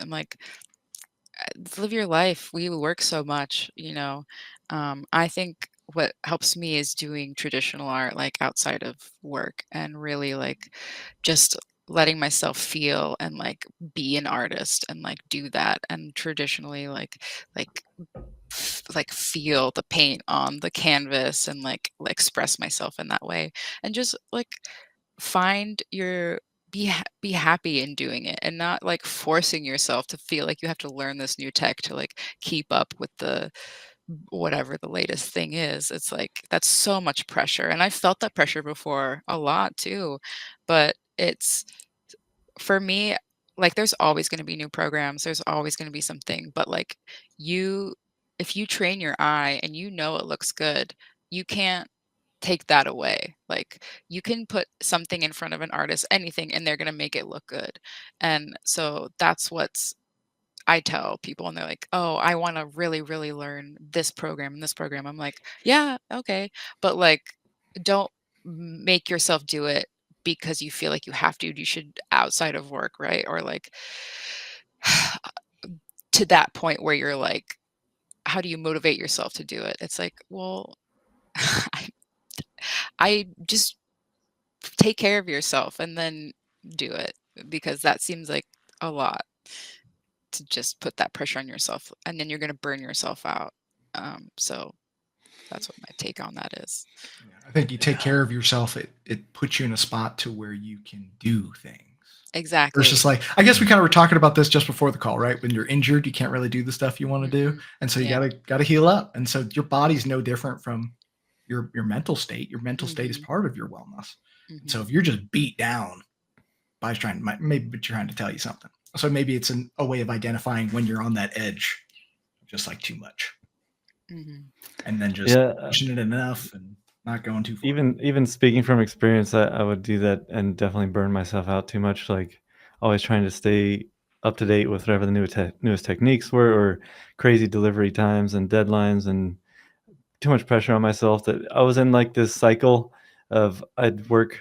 I'm like, live your life. We work so much, you know. I think what helps me is doing traditional art like outside of work, and really like just letting myself feel and like be an artist and like do that, and traditionally like like feel the paint on the canvas and like express myself in that way, and just like find your be happy in doing it, and not like forcing yourself to feel like you have to learn this new tech to like keep up with the whatever the latest thing is. It's like that's so much pressure, and I felt that pressure before a lot too, but it's for me, like, there's always gonna be new programs, there's always gonna be something, but, like, you if you train your eye and you know it looks good, you can't take that away. Like, you can put something in front of an artist, anything, and they're gonna make it look good, and so that's what's I tell people, and they're like, "Oh, I wanna really, really learn this program and this program." I'm like, "Yeah, okay," but, like, don't make yourself do it because you feel like you have to. You should outside of work, right? Or, like, to that point where you're like, how do you motivate yourself to do it? It's like, well, I I just take care of yourself and then do it, because that seems like a lot to just put that pressure on yourself, and then you're gonna burn yourself out. So that's what my take on that is. I think you take care of yourself. It puts you in a spot to where you can do things. Exactly. Versus like, I guess we kind of were talking about this just before the call, right? When you're injured, you can't really do the stuff you want to do. And so you Yeah. gotta heal up. And so your body's no different from your mental state. Your mental state is part of your wellness. And so if you're just beat down, body's maybe trying to tell you something. So maybe it's a way of identifying when you're on that edge, just like too much. And then just pushing it enough and not going too far. Even speaking from experience, I would do that and definitely burn myself out too much. Like, always trying to stay up to date with whatever the newest techniques were, or crazy delivery times and deadlines, and too much pressure on myself, that I was in like this cycle of I'd work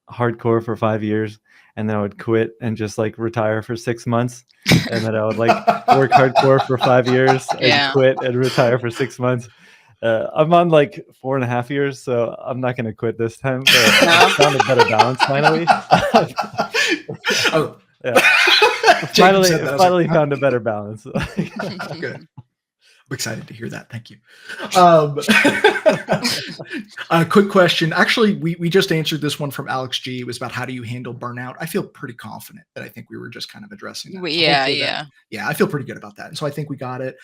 hardcore for 5 years and then I would quit and just like retire for 6 months, and then I would like work hardcore for 5 years and Yeah. quit and retire for 6 months. I'm on like 4.5 years, so I'm not going to quit this time. But No? I found a better balance finally. Oh, Yeah. Jacob said that. I was like, Finally found a better balance. good. I'm excited to hear that. Thank you. Quick question. Actually, we just answered this one from Alex G. It was about how do you handle burnout. I feel pretty confident that I think we were just kind of addressing that. So Yeah, hopefully yeah. yeah, I feel pretty good about that. And so I think we got it.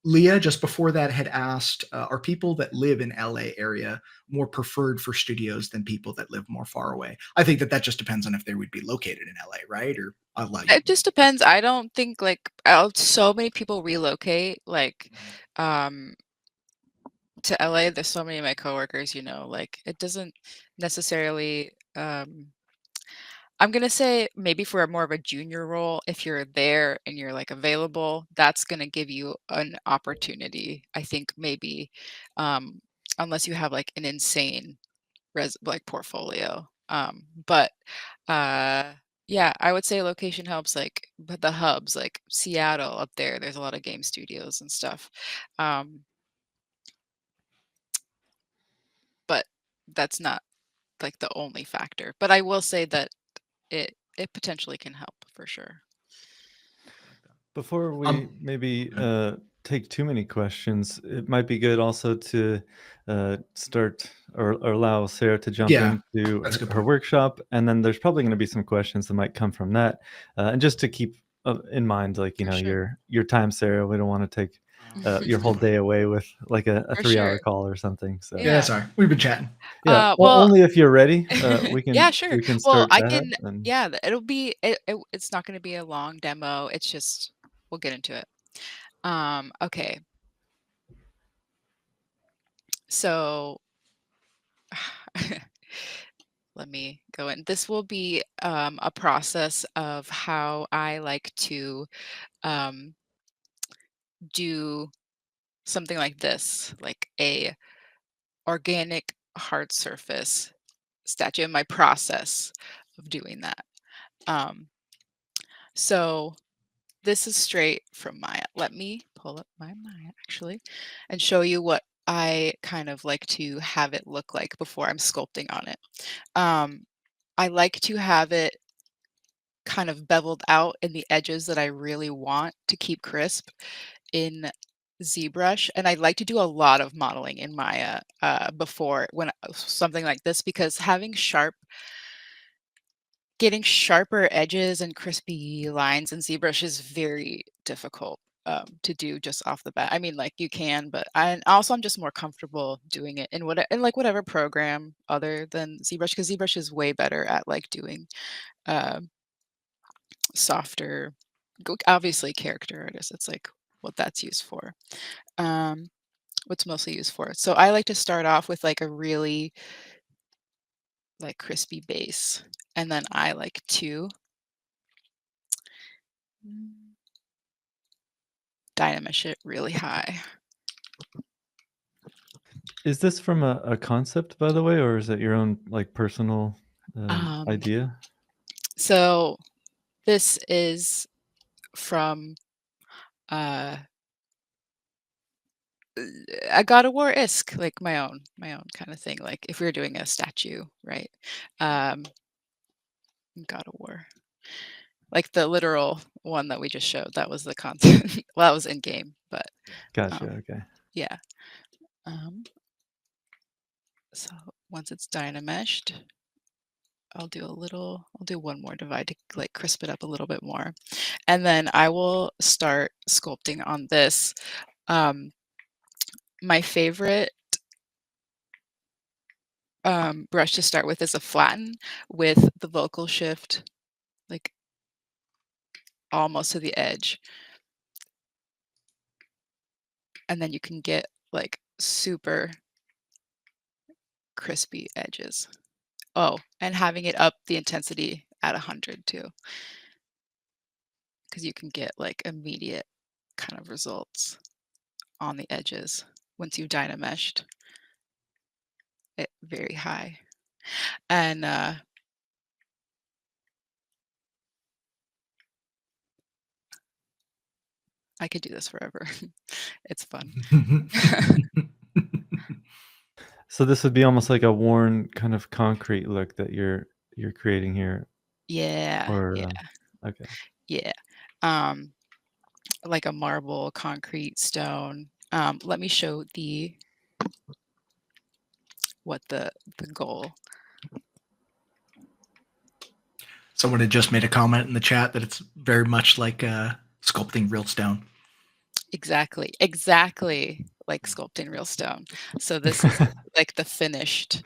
Leah, just before that, had asked, are people that live in LA area more preferred for studios than people that live more far away? I think that just depends on if they would be located in LA, right? Or I'll allow you. It just depends. I don't think like so many people relocate like to LA. There's so many of my coworkers, you know, like it doesn't necessarily I'm gonna say maybe for a more of a junior role, if you're there and you're like available, that's gonna give you an opportunity. I think maybe unless you have like an insane like portfolio. But yeah, I would say location helps like but the hubs like Seattle up there, there's a lot of game studios and stuff. But that's not like the only factor. But I will say that it potentially can help for sure. Before we maybe take too many questions, it might be good also to start or allow Sarah to jump Yeah, into that's a good her point. workshop, and then there's probably going to be some questions that might come from that, and just to keep in mind, like For sure. your time, Sarah. We don't want to take your whole day away with like a For 3-hour sure. call or something. So Yeah, sorry. We've been chatting. yeah, Well, only if you're ready, yeah, sure. we can Well, start I that. can And yeah, it'll be it's not gonna be a long demo. It's just we'll get into it. Okay. So let me go in. This will be a process of how I like to um, do something like this, like a organic hard surface statue, and my process of doing that. Um, so this is straight from Maya. Let me pull up my Maya actually and show you what I kind of like to have it look like before I'm sculpting on it. I like to have it kind of beveled out in the edges that I really want to keep crisp in ZBrush, and I like to do a lot of modeling in Maya before when something like this because getting sharper edges and crispy lines in ZBrush is very difficult to do just off the bat. I mean, like you can, but I'm just more comfortable doing it in like whatever program other than ZBrush because ZBrush is way better at like doing uh, softer, obviously character artists. It's like what that's used for. Um, what's mostly used for. So I like to start off with like a really like crispy base, and then I like to dynamish it really high. is this from a concept, by the way, or is it your own like personal idea? So this is from uh a God of War esque, like my own kind of thing. Like if we were doing a statue, right? God of War. Like the literal one that we just showed, that was the content. Well, that was in game, but Gotcha. um, Okay. yeah. So once it's dynameshed, I'll do one more divide to like crisp it up a little bit more. And then I will start sculpting on this. My favorite brush to start with is a flatten with the vocal shift like almost to the edge. And then you can get like super crispy edges. Oh, and having it up the intensity at 100 too, because you can get like immediate kind of results on the edges once you've dynameshed it very high. And I could do this forever. It's fun. So this would be almost like a worn kind of concrete look that you're creating here, Yeah, or yeah, okay. yeah. Like a marble, concrete, stone. Let me show what the goal. Someone had just made a comment in the chat that it's very much like sculpting real stone. Exactly like sculpting real stone. So this is like the finished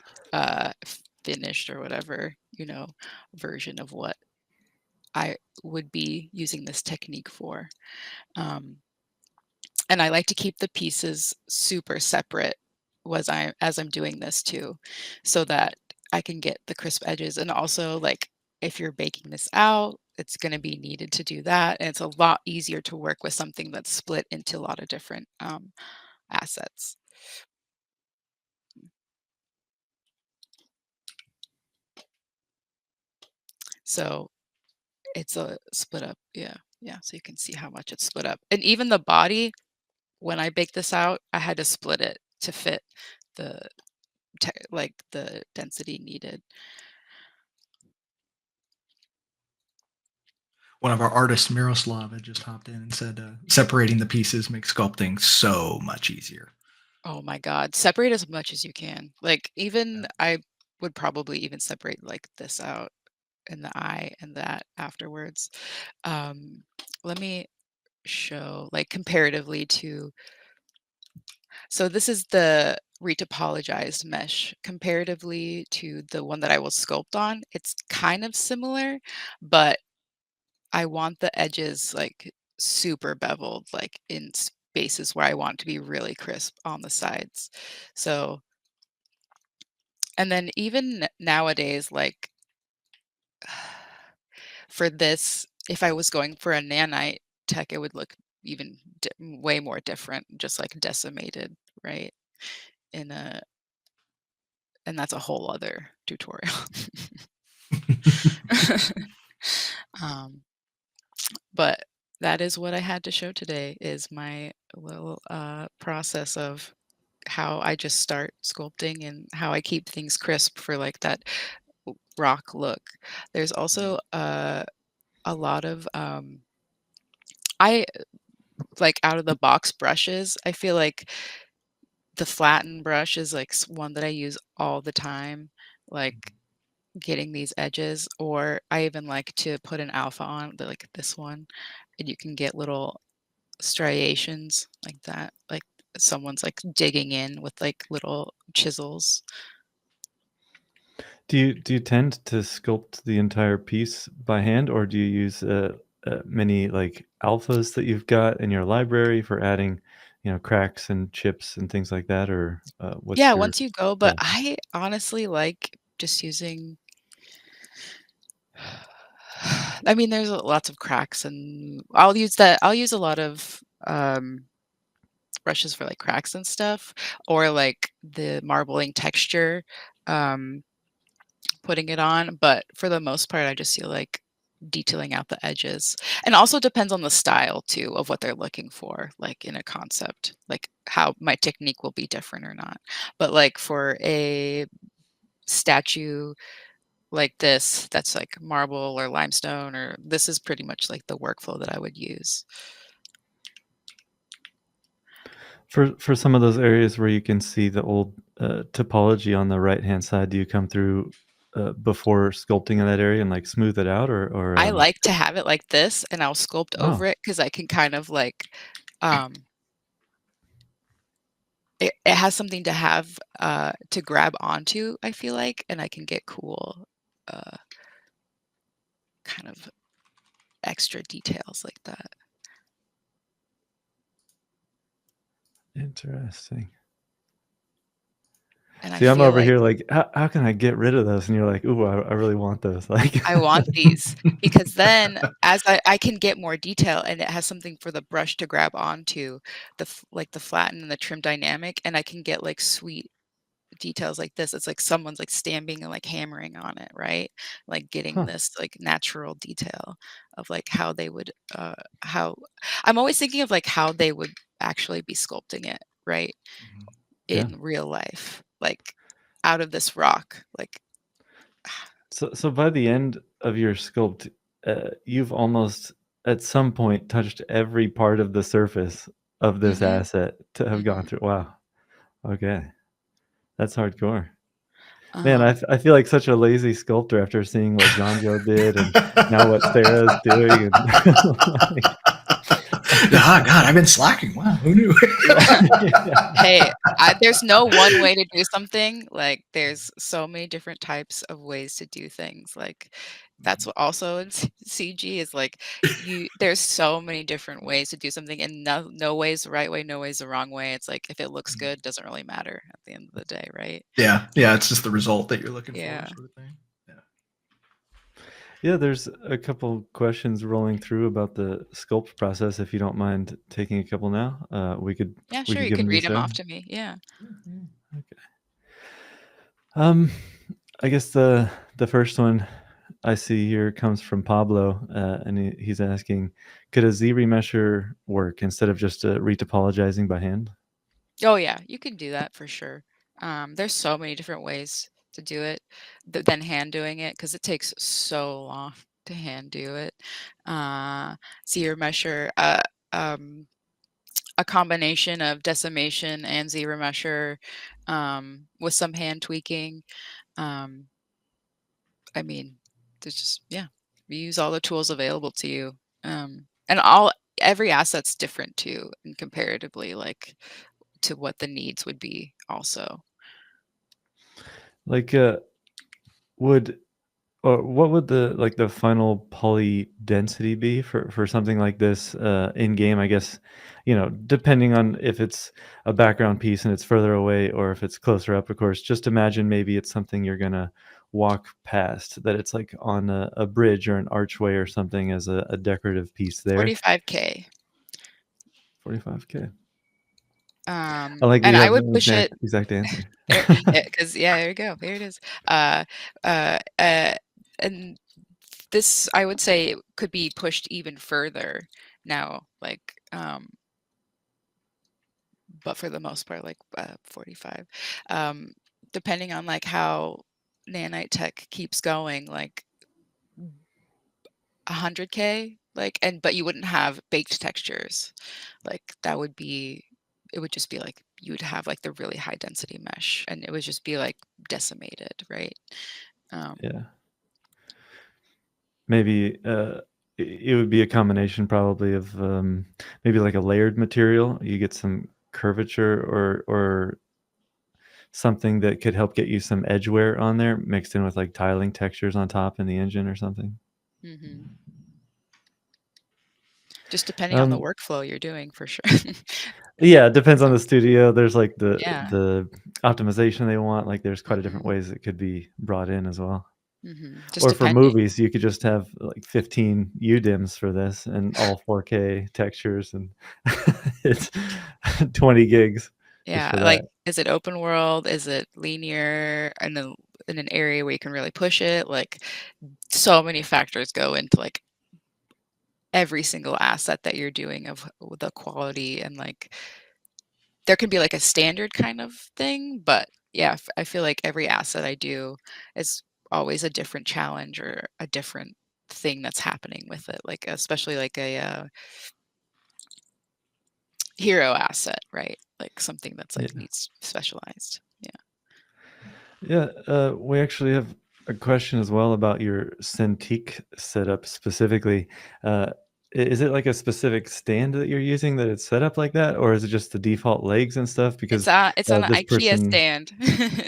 or whatever, version of what I would be using this technique for. And I like to keep the pieces super separate as I'm doing this too, so that I can get the crisp edges. And also, like, if you're baking this out, it's going to be needed to do that, and it's a lot easier to work with something that's split into a lot of different assets. So it's a split up, yeah, yeah. So you can see how much it's split up, and even the body. When I baked this out, I had to split it to fit the like the density needed. One of our artists, Miroslav, had just hopped in and said separating the pieces makes sculpting so much easier. Oh my god, separate as much as you can. Like, even I would probably even separate, like, this out and the eye and that afterwards. Um, Let me show, like, comparatively to so this is the retopologized mesh. Comparatively to the one that I will sculpt on, it's kind of similar, but I want the edges, like, super beveled, like, in spaces where I want to be really crisp on the sides. So and then even nowadays, like, for this, if I was going for a nanite tech, it would look even way more different, just like decimated, right? In a and that's a whole other tutorial. um, but that is what I had to show today is my little process of how I just start sculpting and how I keep things crisp for like that rock look. There's also a lot of I like out of the box brushes. I feel like the flatten brush is like one that I use all the time, like getting these edges. Or I even like to put an alpha on, like this one, and you can get little striations like that, like someone's like digging in with like little chisels. Do you tend to sculpt the entire piece by hand, or do you use many like alphas that you've got in your library for adding, cracks and chips and things like that, or what's Yeah, your once you go, but process? I honestly like just using I mean, there's lots of cracks, and I'll use a lot of, brushes for, like, cracks and stuff, or, like, the marbling texture, um, putting it on, but for the most part, I just feel like detailing out the edges, and also depends on the style too of what they're looking for, like, in a concept, like, how my technique will be different or not. But, like, for a statue like this that's like marble or limestone, or this is pretty much like the workflow that I would use. For some of those areas where you can see the old topology on the right hand side, do you come through before sculpting in that area and like smooth it out, or I like to have it like this, and I'll sculpt over oh, it because I can kind of like, um, it has something to have, to grab onto, I feel like, and I can get cool, uh, kind of extra details like that. interesting. And I See, I'm feel over like here like, how can I get rid of those? And you're like, ooh, I really want those. Like, I want these because then as I can get more detail and it has something for the brush to grab onto, like the flatten and the trim dynamic, and I can get like sweet details like this, it's like someone's like stamping and like hammering on it, right? Like getting Huh. this like natural detail of like how they would how I'm always thinking of like how they would actually be sculpting it, right? Mhm. Yeah. In real life, like out of this rock, like So by the end of your sculpt, you've almost at some point touched every part of the surface of this mhm, asset to have gone mhm. through. Wow. Okay. That's hardcore. Man, Um, I feel like such a lazy sculptor after seeing what Jonjo did and now what Sarah's doing and like Ah, God, I've been slacking. Wow, who knew? yeah. Hey, there's no one way to do something. Like, there's so many different types of ways to do things. Like, that's what also in CG is like there's so many different ways to do something, and no way's the right way, no way's the wrong way. It's like if it looks good, it doesn't really matter at the end of the day, right? Yeah, yeah, it's just the result that you're looking for, Yeah. sort of thing. Yeah. Yeah, there's a couple questions rolling through about the sculpt process. If you don't mind taking a couple now, Yeah, we sure. could You give could them to you, read them Sarah. off to me. Yeah. Okay. Um, I guess the first one I see here comes from Pablo, and he's asking, could a Z remesher work instead of just retopologizing by hand? Oh yeah, you can do that for sure. There's so many different ways to do it than hand doing it because it takes so long to hand do it. Zero measure, um, a combination of decimation and zero measure with some hand tweaking. Um, I mean, there's just yeah, you use all the tools available to you, and every asset's different too, and comparatively, like to what the needs would be also. Like, would or what would the final poly density be for something like this in game? I guess, depending on if it's a background piece and it's further away or if it's closer up, of course. Just imagine maybe it's something you're gonna walk past, that it's like on a bridge or an archway or something as a decorative piece there. 45K. 45K. I like that And you I have would the push it exact answer. there, because yeah, there you go. There it is. Uh, uh, uh, and this, I would say, could be pushed even further now, like, but for the most part, like 45. Um, Depending on like how nanite tech keeps going, like 100K, like, but you wouldn't have baked textures. Like that would be, it would just be like you would have like the really high density mesh, and it would just be like decimated, right? Um, Yeah. Maybe it would be a combination probably of maybe like a layered material. You get some curvature or something that could help get you some edge wear on there mixed in with like tiling textures on top in the engine or something. mhm. Just depending on the Um, workflow you're doing for sure. yeah, it depends on So, the studio. There's like the yeah. the optimization they want. Like there's quite a different Mhm. ways it could be brought in as well. Just Or for depending. movies, you could just have like 15 UDIMs for this and all 4K textures, and it's 20 gigs just Yeah, for like, that. is it open world? Is it linear? And then in an area where you can really push it? Like, so many factors go into like every single asset that you're doing of the quality, and like there can be like a standard kind of thing, but yeah, I feel like every asset I do is always a different challenge or a different thing that's happening with it. Like especially like a hero asset, right? Like something that's like Yeah. needs specialized. Yeah. Yeah, we actually have a question as well about your Cintiq setup specifically. Is it like a specific stand that you're using that it's set up like that, or is it just the default legs and stuff? Because It's on an this IKEA person, stand,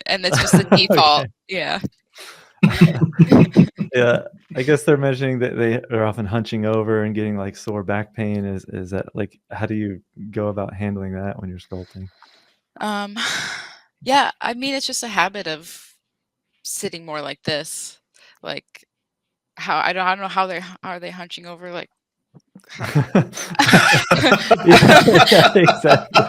and it's just the default. okay, Yeah. yeah, I guess they're mentioning that they are often hunching over and getting like sore back pain. Is that like how do you go about handling that when you're sculpting? Um, yeah, I mean, it's just a habit of sitting more like this. Like how I don't know how are they hunching over like Yeah, exactly.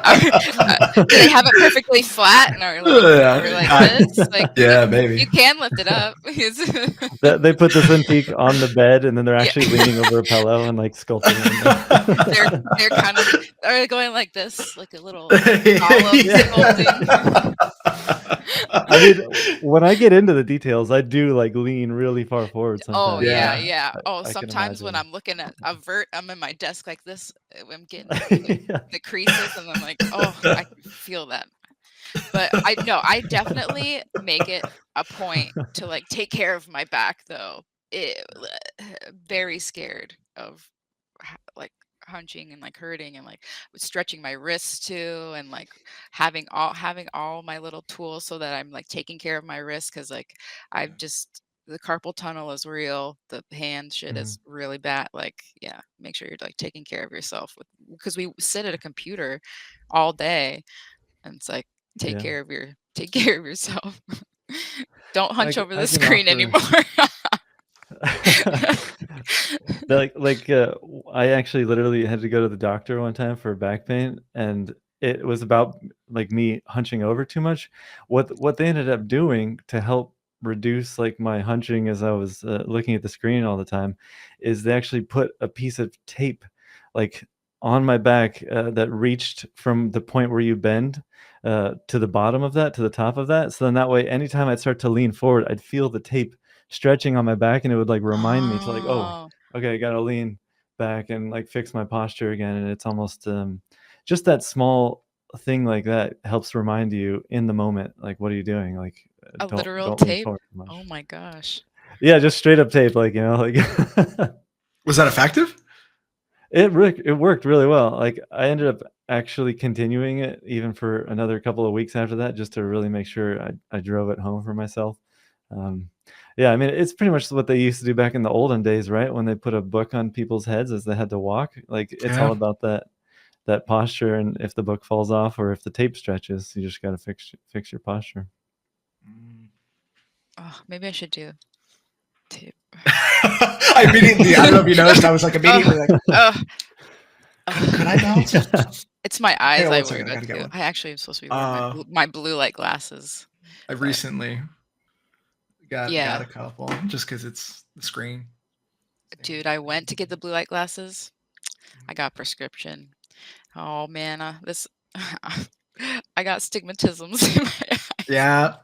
Do they have it perfectly flat and are like this? Like Yeah, maybe. you can lift it up. They put the Cintiq on the bed, and then they're actually leaning over a pillow and like sculpting it. They're kind of are going like this, like a little column sculpting. I mean, when I get into the details, I do like lean really far forward Oh sometimes. yeah, Yeah. yeah. Oh, I can sometimes when imagine. I'm looking at a vert, I'm in my desk like this. I'm getting Yeah. the creases, and I'm like, oh, I can feel that. But I definitely make it a point to like take care of my back though. Very scared of like hunching and like hurting and like stretching my wrists too, and like having all my little tools so that I'm like taking care of my wrists, because like I've just the carpal tunnel is real, the hand shit Mhm. is really bad. Like, yeah, make sure you're like taking care of yourself because we sit at a computer all day, and it's like take Yeah. care of yourself. Don't hunch over the I can screen offer. anymore. I actually literally had to go to the doctor one time for back pain, and it was about like me hunching over too much. What they ended up doing to help reduce like my hunching as I was looking at the screen all the time is they actually put a piece of tape like on my back that reached from the point where you bend to the bottom of that to the top of that. So then that way, anytime I'd start to lean forward, I'd feel the tape stretching on my back, and it would like remind me to like, oh, Oh, okay, I gotta lean back and like fix my posture again. And it's almost just that small thing like that helps remind you in the moment, like, what are you doing? Like, a literal don't lean tape? forward too Oh much. my gosh. Yeah, just straight up tape, like, like Was that effective? it worked really well. Like, I ended up actually continuing it even for another couple of weeks after that, just to really make sure I drove it home for myself. Um, yeah, I mean, it's pretty much what they used to do back in the olden days, right? When they put a book on people's heads as they had to walk. Like, it's all Yeah. about that posture, and if the book falls off or if the tape stretches, you just got to fix your posture. Oh, maybe I should do tape. I don't know if you noticed, I was like immediately like, Oh, could I bounce? it's my eyes Hang on I one worry second, I about gotta get too. one. I actually am supposed to be wearing my blue light glasses. I recently got Yeah, a couple just because it's the screen. dude, I went to get the blue light glasses. I got prescription. Oh man, this I got stigmatisms in my eyes. Yeah.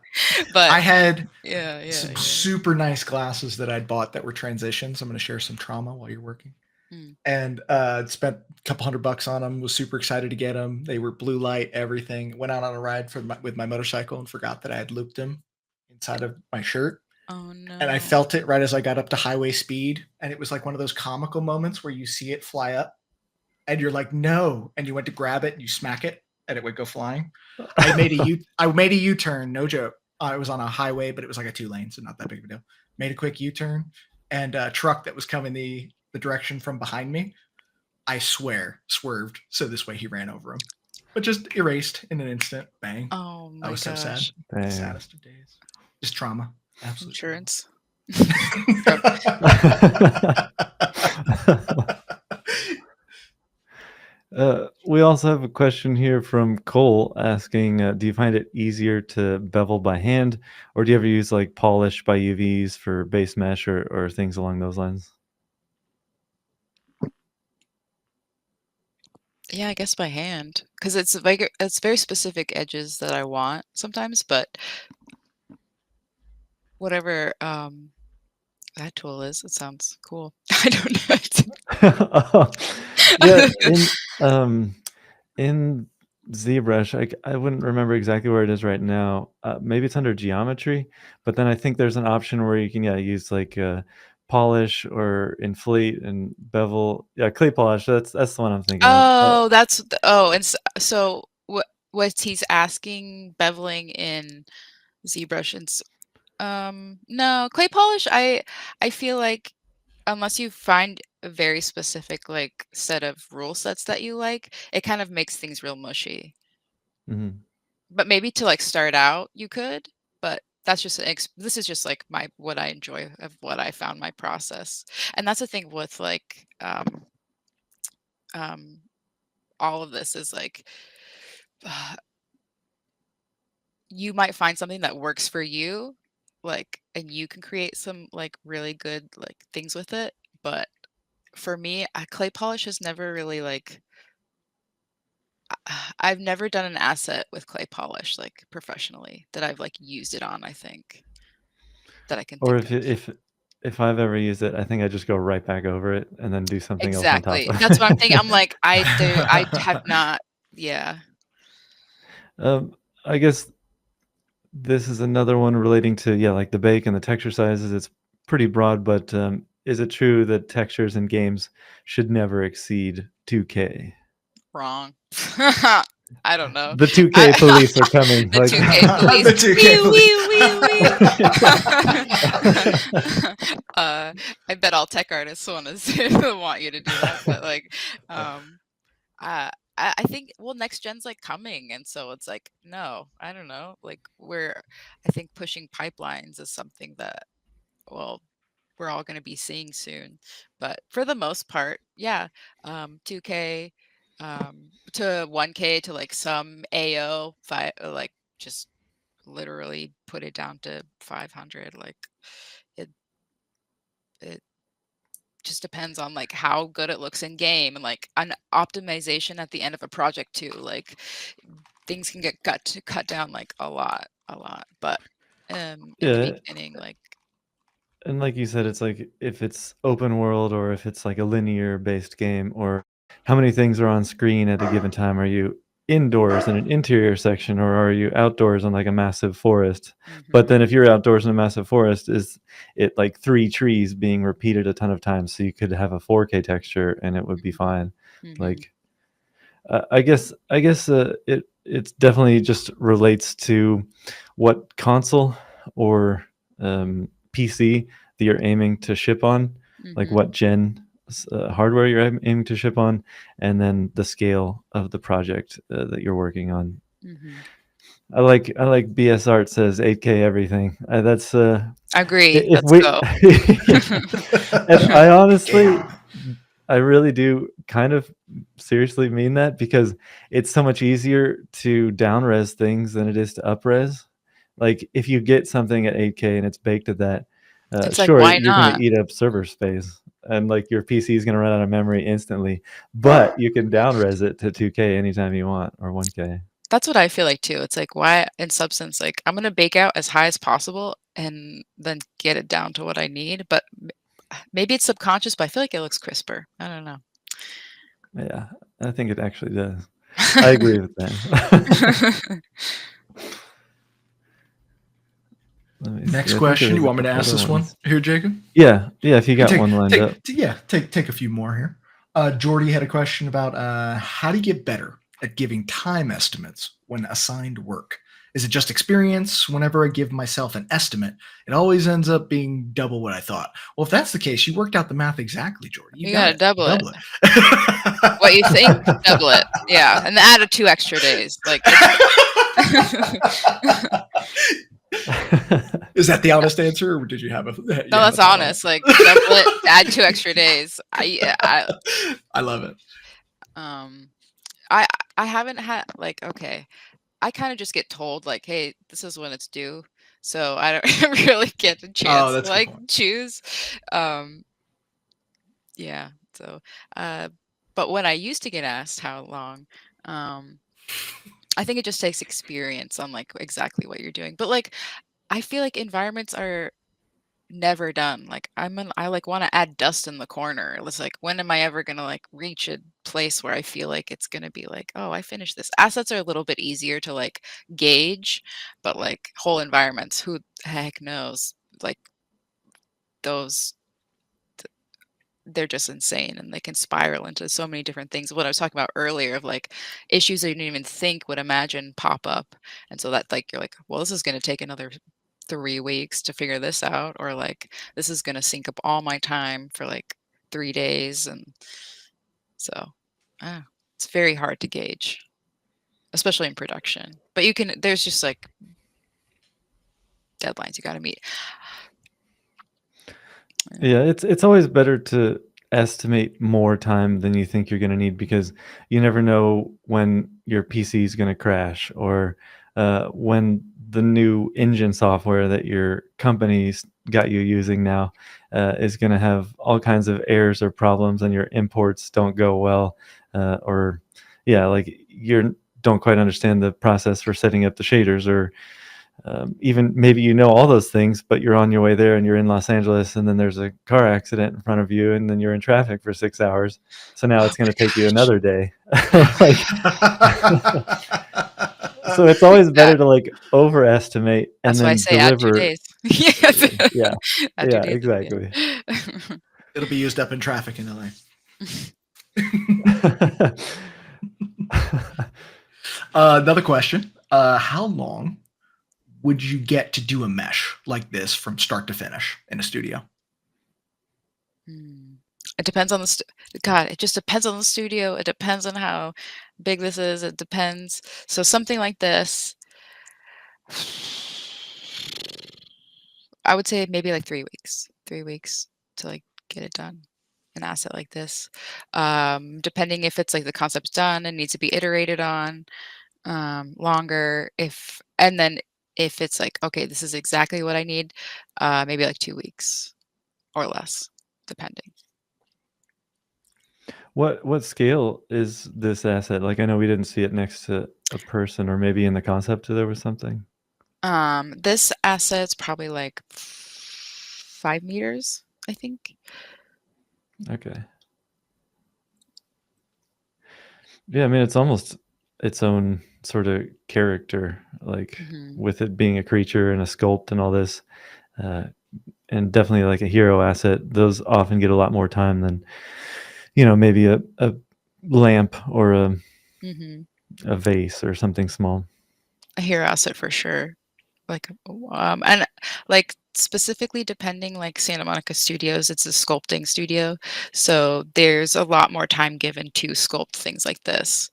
But I had yeah. super nice glasses that I'd bought that were transitions. I'm going to share some trauma while you're working. Mm. And spent a couple $100 on them. Was super excited to get them. They were blue light, everything. Went out on a ride with my motorcycle and forgot that I had looped them inside of my shirt. Oh no. And I felt it right as I got up to highway speed. And it was like one of those comical moments where you see it fly up and you're like, no. And you went to grab it and you smack it and it would go flying. I made a U-turn, no joke. I was on a highway, but it was like a 2-lane, so not that big of a deal. Made a quick U-turn, and a truck that was coming the direction from behind me, I swear, swerved. So this way he ran over him, but just erased in an instant. Bang. Oh my I was so sad. gosh. The saddest of days. Just trauma. Absolute Insurance. We also have a question here from Cole asking, do you find it easier to bevel by hand, or do you ever use like polish by UVs for base mesh or things along those lines? Yeah, I guess by hand, because it's like it's very specific edges that I want sometimes, but whatever that tool is, it sounds cool. I don't know. Yeah, in ZBrush, I wouldn't remember exactly where it is right now. Maybe it's under geometry, but then I think there's an option where you can use like polish or inflate and bevel. Yeah, clay polish. That's the one I'm thinking of. Oh, and so what he's asking, beveling in ZBrush and no, clay polish, I feel like unless you find a very specific like set of rule sets that you like, it kind of makes things real mushy. Mhm. But maybe to like start out, you could, but that's just this is just like what I enjoy of what I found my process. And that's the thing with like all of this is like, you might find something that works for you, like, and you can create some like really good like things with it. But for me, clay polish has never really like, I've never done an asset with clay polish like professionally that I've like used it on, I think, that I can Or think of. if I've ever used it, I think I just go right back over it and then do something else on top Exactly. of That's what I'm thinking. it. I'm like, I have not, yeah. I guess this is another one relating to, yeah, like the bake and the texture sizes. It's pretty broad, but is it true that textures in games should never exceed 2K? Wrong. I don't know. The 2K police are coming. The Like 2K police. The 2K Wee. I bet all tech artists want you to do that, but like, I think, well, next gen's like coming, and so it's like, no, I don't know. Like, I think pushing pipelines is something that, well, we're all going to be seeing soon. But for the most part, yeah, 2K to 1K to like some AO, like just literally put it down to 500. Like it it just depends on like how good it looks in game, and like an optimization at the end of a project too. Like things can get cut down like a lot. But in the yeah, beginning, like, and like you said, it's like if it's open world or if it's like a linear based game, or how many things are on screen at a given time. Are you indoors in an interior section, or are you outdoors on like a massive forest? But then if you're outdoors in a massive forest, is it like 3 trees being repeated a ton of times? So you could have a 4K texture and it would be fine. Like I guess it's definitely just relates to what console or PC that you're aiming to ship on, like what gen hardware you're aiming to ship on, and then the scale of the project that you're working on. I like BS Art says 8K everything. That's agree. if Let's we go. and I honestly Yeah. I really do kind of seriously mean that, because it's so much easier to down-res things than it is to up-res. Like if you get something at 8K and it's baked at that, It's like, sure, why you're going not? to eat up server space and like your PC is going to run out of memory instantly, but you can down-res it to 2K anytime you want, or 1K. That's what I feel like too. It's like, why in substance, like I'm gonna bake out as high as possible and then get it down to what I need. But maybe it's subconscious, but I feel like it looks crisper. I don't know. Yeah, I think it actually does. I agree with that. Next question. You want me to ask this one here, Jacob? Yeah. If you got one lined up. Take a few more here. Jordy had a question about how do you get better at giving time estimates when assigned work? Is it just experience? Whenever I give myself an estimate, it always ends up being double what I thought. Well, if that's the case, you worked out the math exactly, Jordy. You gotta double it. What you think, double it. Yeah, and add 2 extra days. Like, is that the honest answer, or did you have a? No, that's honest. Like, double it, add 2 extra days. I love it. I haven't had like, okay, I kind of just get told like, hey, this is when it's due, so I don't really get a chance to like choose. Yeah. So, but when I used to get asked how long, I think it just takes experience on like exactly what you're doing. But like, I feel like environments are never done. Like I like want to add dust in the corner. It's like, when am I ever gonna like reach a place where I feel like it's gonna be like, oh, I finished this. Assets are a little bit easier to like gauge, but like whole environments, who the heck knows? Like those, they're just insane, and they can spiral into so many different things. What I was talking about earlier of like issues that you didn't even think would imagine pop up. And so that like, you're like, well, this is gonna take another 3 weeks to figure this out, or like this is going to sink up all my time for like 3 days. And so it's very hard to gauge, especially in production. But there's just like deadlines you got to meet. Yeah, it's always better to estimate more time than you think you're going to need, because you never know when your PC is going to crash, or when the new engine software that your company's got you using now is going to have all kinds of errors or problems, and your imports don't go well, or yeah, like you don't quite understand the process for setting up the shaders, or even maybe you know all those things, but you're on your way there and you're in Los Angeles, and then there's a car accident in front of you, and then you're in traffic for 6 hours. So now Oh it's going my to take you gosh. another day. Like, so it's always Yeah, better to like overestimate and that's why I then say add 2 deliver. days. Yes. Yeah, Add 2 yeah, days. exactly. It'll be used up in traffic in LA. Another question. How long would you get to do a mesh like this from start to finish in a studio? It depends on the God, it just depends on the studio. It depends on how big this is. It depends. So something like this, I would say maybe like 3 weeks. 3 weeks to like get it done. An asset like this. Depending if it's like the concept's done and needs to be iterated on, longer. And then if it's like, okay, this is exactly what I need, maybe like 2 weeks or less, depending. What scale is this asset? Like, I know we didn't see it next to a person, or maybe in the concept there was something. This asset's probably like 5 meters, I think. Okay. Yeah, I mean, it's almost its own sort of character, like with it being a creature and a sculpt and all this, uh, and definitely like a hero asset. Those often get a lot more time than, maybe a lamp or Mhm. a vase or something small. A hero asset for sure. Like, and like specifically depending like Santa Monica Studios, it's a sculpting studio. So there's a lot more time given to sculpt things like this.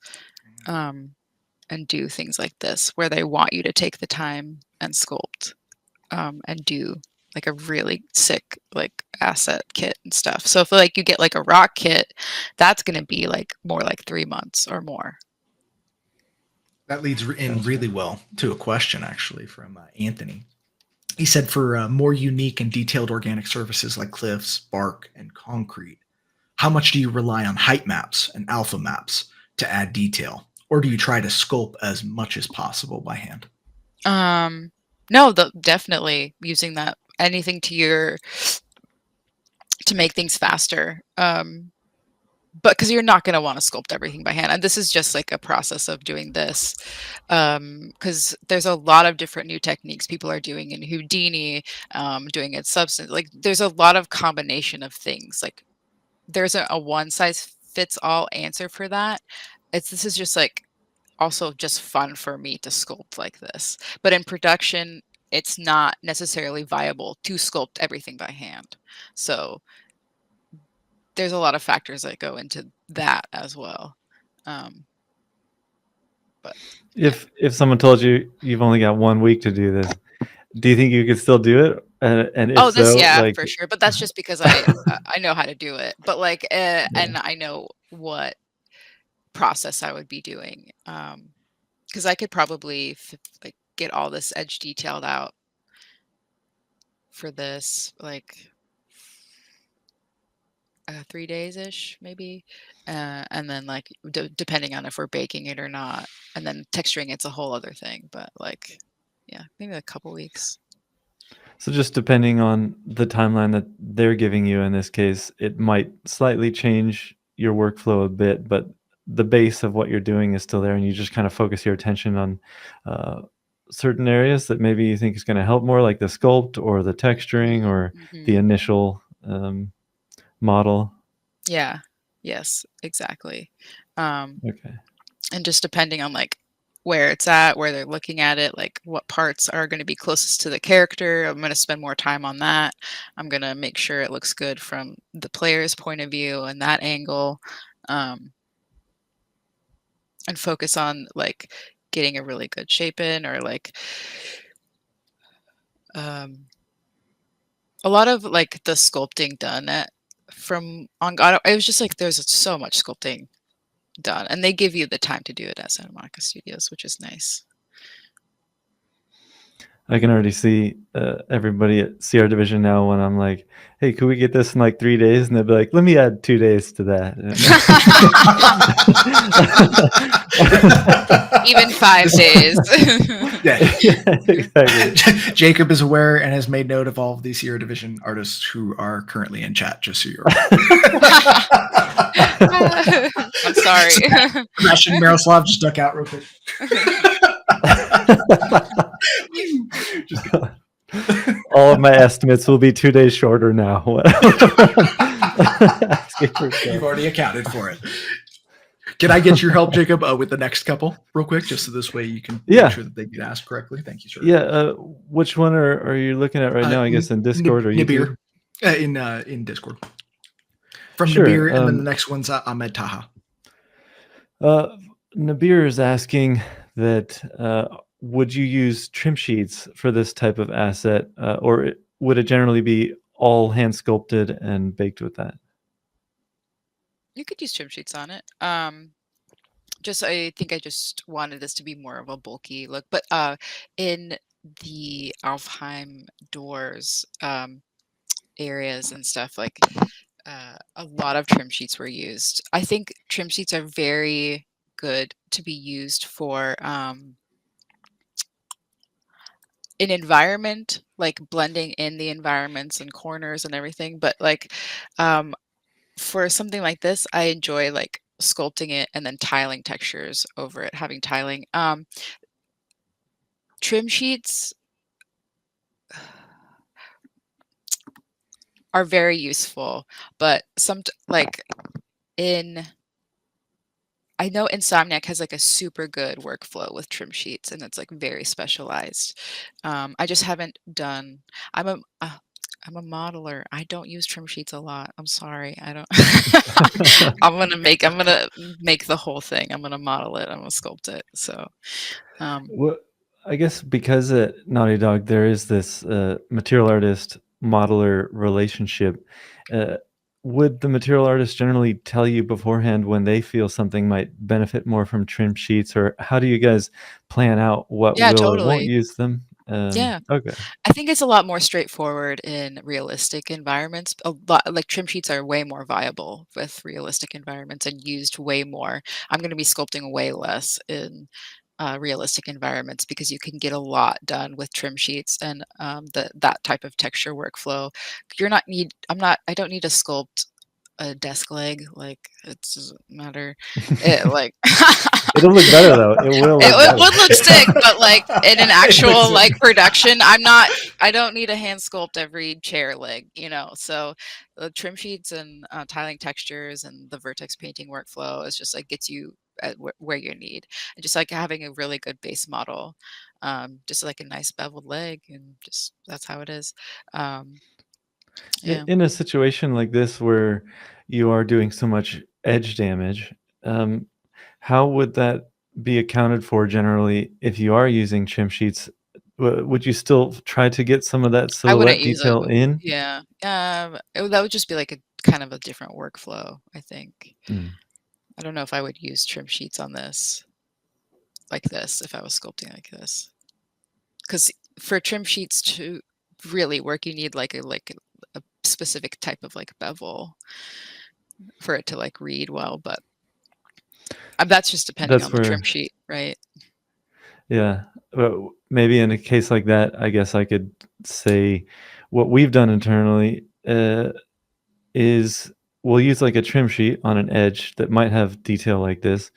And do things like this where they want you to take the time and sculpt, and do like a really sick like asset kit and stuff. So if like you get like a rock kit, that's going to be like more like 3 months or more. That leads in really well to a question actually from Anthony. He said for more unique and detailed organic surfaces like cliffs, bark, and concrete, how much do you rely on height maps and alpha maps to add detail? Or do you try to sculpt as much as possible by hand? No, definitely using that anything to make things faster. But because you're not going to want to sculpt everything by hand, and this is just like a process of doing this, because there's a lot of different new techniques people are doing in Houdini, doing it substance. Like there's a lot of combination of things. Like there's a one size fits all answer for that. This is just like also just fun for me to sculpt like this. But in production, it's not necessarily viable to sculpt everything by hand. So there's a lot of factors that go into that as well. But yeah. If someone told you you've only got 1 week to do this, do you think you could still do it? And if Oh, this, so, yeah, like, for sure. But that's just because I know how to do it. But like, yeah. and I know what process I would be doing. Because I could probably like get all this edge detailed out for this, like 3 days ish, maybe. And then like depending on if we're baking it or not, and then texturing it's a whole other thing. But like, yeah, maybe a couple weeks. So just depending on the timeline that they're giving you in this case, it might slightly change your workflow a bit, but the base of what you're doing is still there, and you just kind of focus your attention on certain areas that maybe you think is going to help more, like the sculpt or the texturing or the Mm-hmm. initial model. Yeah. Yes, exactly. Um, Okay. and just depending on like where it's at, where they're looking at it, like what parts are going to be closest to the character. I'm going to spend more time on that. I'm going to make sure it looks good from the player's point of view and that angle. And focus on like getting a really good shape in, or like a lot of like the sculpting done at from on God, it was just like there's so much sculpting done, and they give you the time to do it at Santa Monica Studios, which is nice. I can already see everybody at CR Division now when I'm like, hey, could we get this in like 3 days? And they'll be like, let me add 2 days to that. Even 5 days. Yeah. Exactly. Jacob is aware and has made note of all of these Sierra Division artists who are currently in chat, just so you're aware. I'm sorry. Sebastian Miroslav just duck out real quick. All of my estimates will be 2 days shorter now. You've already accounted for it. Can I get your help, Jacob, with the next couple real quick, just so this way you can make sure that they get asked correctly? Thank you, sir. Yeah. Which one are you looking at right now? I guess in Discord or Nibir, in Discord. From Nibir, and then the next one's Ahmed Taha. Nabir is asking that would you use trim sheets for this type of asset, or would it generally be all hand sculpted and baked with that? You could use trim sheets on it. I think I just wanted this to be more of a bulky look, but in the Alfheim doors areas and stuff, like a lot of trim sheets were used. I think trim sheets are very good to be used for an environment, like blending in the environments and corners and everything. But like for something like this, I enjoy like sculpting it and then tiling textures over it, having tiling. Trim sheets are very useful, but I know Insomniac has like a super good workflow with trim sheets, and it's like very specialized. I just haven't done. I'm a modeler. I don't use trim sheets a lot. I'm sorry. I don't. I'm gonna make the whole thing. I'm gonna model it. I'm gonna sculpt it. So, well, I guess because at Naughty Dog there is this material artist modeler relationship. Would the material artist generally tell you beforehand when they feel something might benefit more from trim sheets, or how do you guys plan out what yeah, will or totally. won't use them? Yeah. Okay. I think it's a lot more straightforward in realistic environments. A lot like trim sheets are way more viable with realistic environments and used way more. I'm going to be sculpting way less in realistic environments because you can get a lot done with trim sheets and that type of texture workflow. I don't need to sculpt a desk leg. Like it doesn't matter. It'll look better though. It would look sick, but like in an actual like production, I don't need a hand sculpt every chair leg, so the trim sheets and tiling textures and the vertex painting workflow is just like gets you at where you need, and just like having a really good base model, just like a nice beveled leg, and just that's how it is. Yeah. In a situation like this where you are doing so much edge damage, how would that be accounted for generally if you are using trim sheets? Would you still try to get some of that I wouldn't silhouette use detail them. in? Yeah. That would just be like a kind of a different workflow, I think. I don't know if I would use trim sheets on this like this if I was sculpting like this. Because for trim sheets to really work, you need like a specific type of like bevel for it to like read well, but that's just depending on the trim sheet, right? Yeah. Well, maybe in a case like that, I guess I could say what we've done internally is we'll use like a trim sheet on an edge that might have detail like this,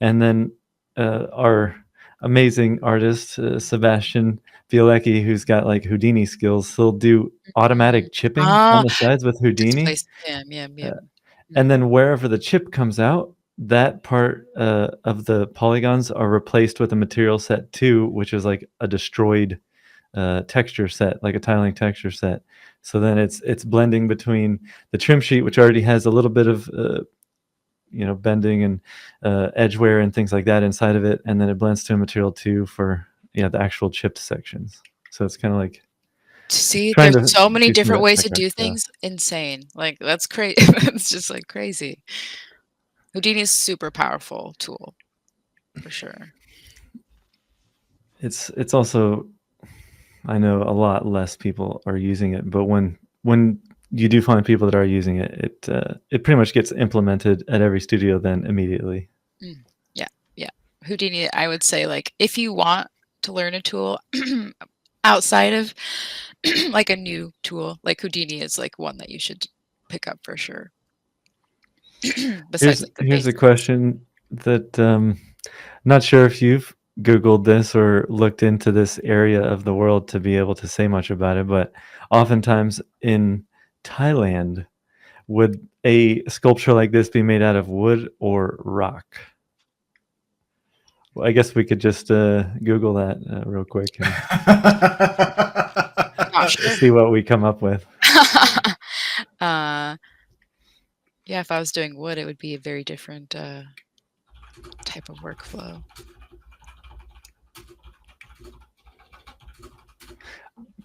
and then our amazing artist Sebastian Bielecki, who's got like Houdini skills, he'll do automatic chipping on the sides with Houdini. And then wherever the chip comes out, that part of the polygons are replaced with a material set 2, which is like a destroyed texture set, like a tiling texture set. So then it's blending between the trim sheet, which already has a little bit of bending and edge wear and things like that inside of it, and then it blends to a material 2 for the actual chipped sections. So it's kind of like See, Trying there's to so many do some of different that ways tech to art do stuff. things. Insane. Like that's crazy. It's just like crazy. Houdini is super powerful tool for sure. It's also, I know a lot less people are using it, but when you do find people that are using it, it pretty much gets implemented at every studio then immediately. Yeah, yeah. Houdini, I would say, like, if you want to learn a tool outside of like a new tool, like Houdini is like one that you should pick up for sure. Besides like the Here's a basics. question that not sure if you've Googled this or looked into this area of the world to be able to say much about it, but oftentimes in Thailand, would a sculpture like this be made out of wood or rock? Well, I guess we could just Google that real quick and Not sure. see what we come up with. Yeah, if I was doing wood, it would be a very different type of workflow.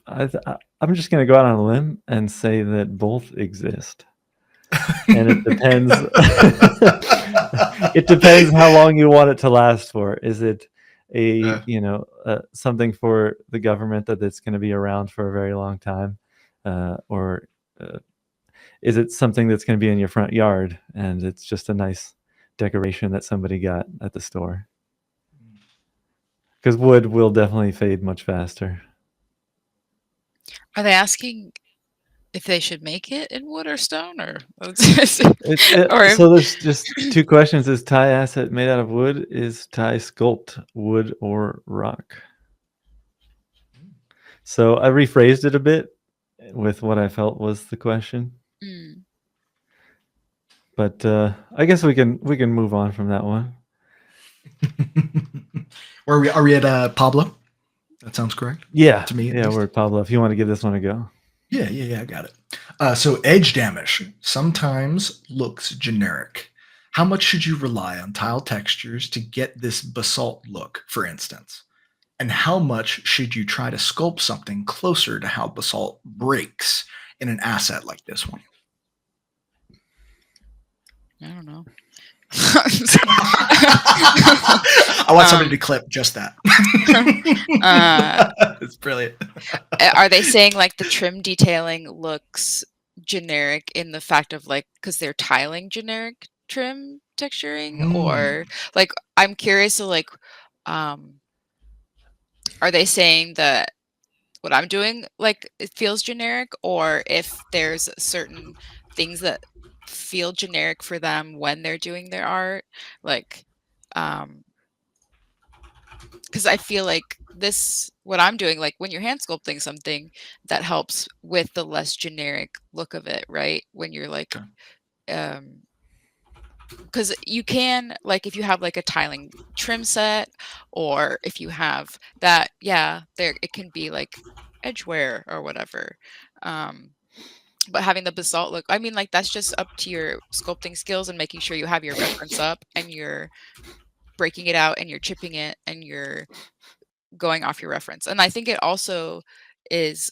I'm just going to go out on a limb and say that both exist. And it depends. It depends how long you want it to last for. Is it something for the government that it's going to be around for a very long time, or is it something that's going to be in your front yard and it's just a nice decoration that somebody got at the store? Because wood will definitely fade much faster. Are they asking if they should make it in wood or stone, or so there's just two questions: is Thai asset made out of wood? Is Thai sculpt wood or rock? So I rephrased it a bit with what I felt was the question. But I guess we can move on from that one. Are we at Pablo? That sounds correct. Yeah, to me. Yeah, we're at Pablo. If you want to give this one a go. Yeah, I got it. So edge damage sometimes looks generic. How much should you rely on tile textures to get this basalt look, for instance? And how much should you try to sculpt something closer to how basalt breaks in an asset like this one? I don't know. I want somebody to clip just that. It's brilliant. Are they saying like the trim detailing looks generic in the fact of like because they're tiling generic trim texturing, or like I'm curious to like are they saying that what I'm doing like it feels generic, or if there's certain things that feel generic for them when they're doing their art, like because I feel like what I'm doing, like when you're hand sculpting something, that helps with the less generic look of it, right? When you're like because you can, like, if you have like a tiling trim set, or if you have that, there it can be like edgeware or whatever. But having the basalt look, I mean, like that's just up to your sculpting skills and making sure you have your reference up and you're breaking it out and you're chipping it and you're going off your reference. And I think it also is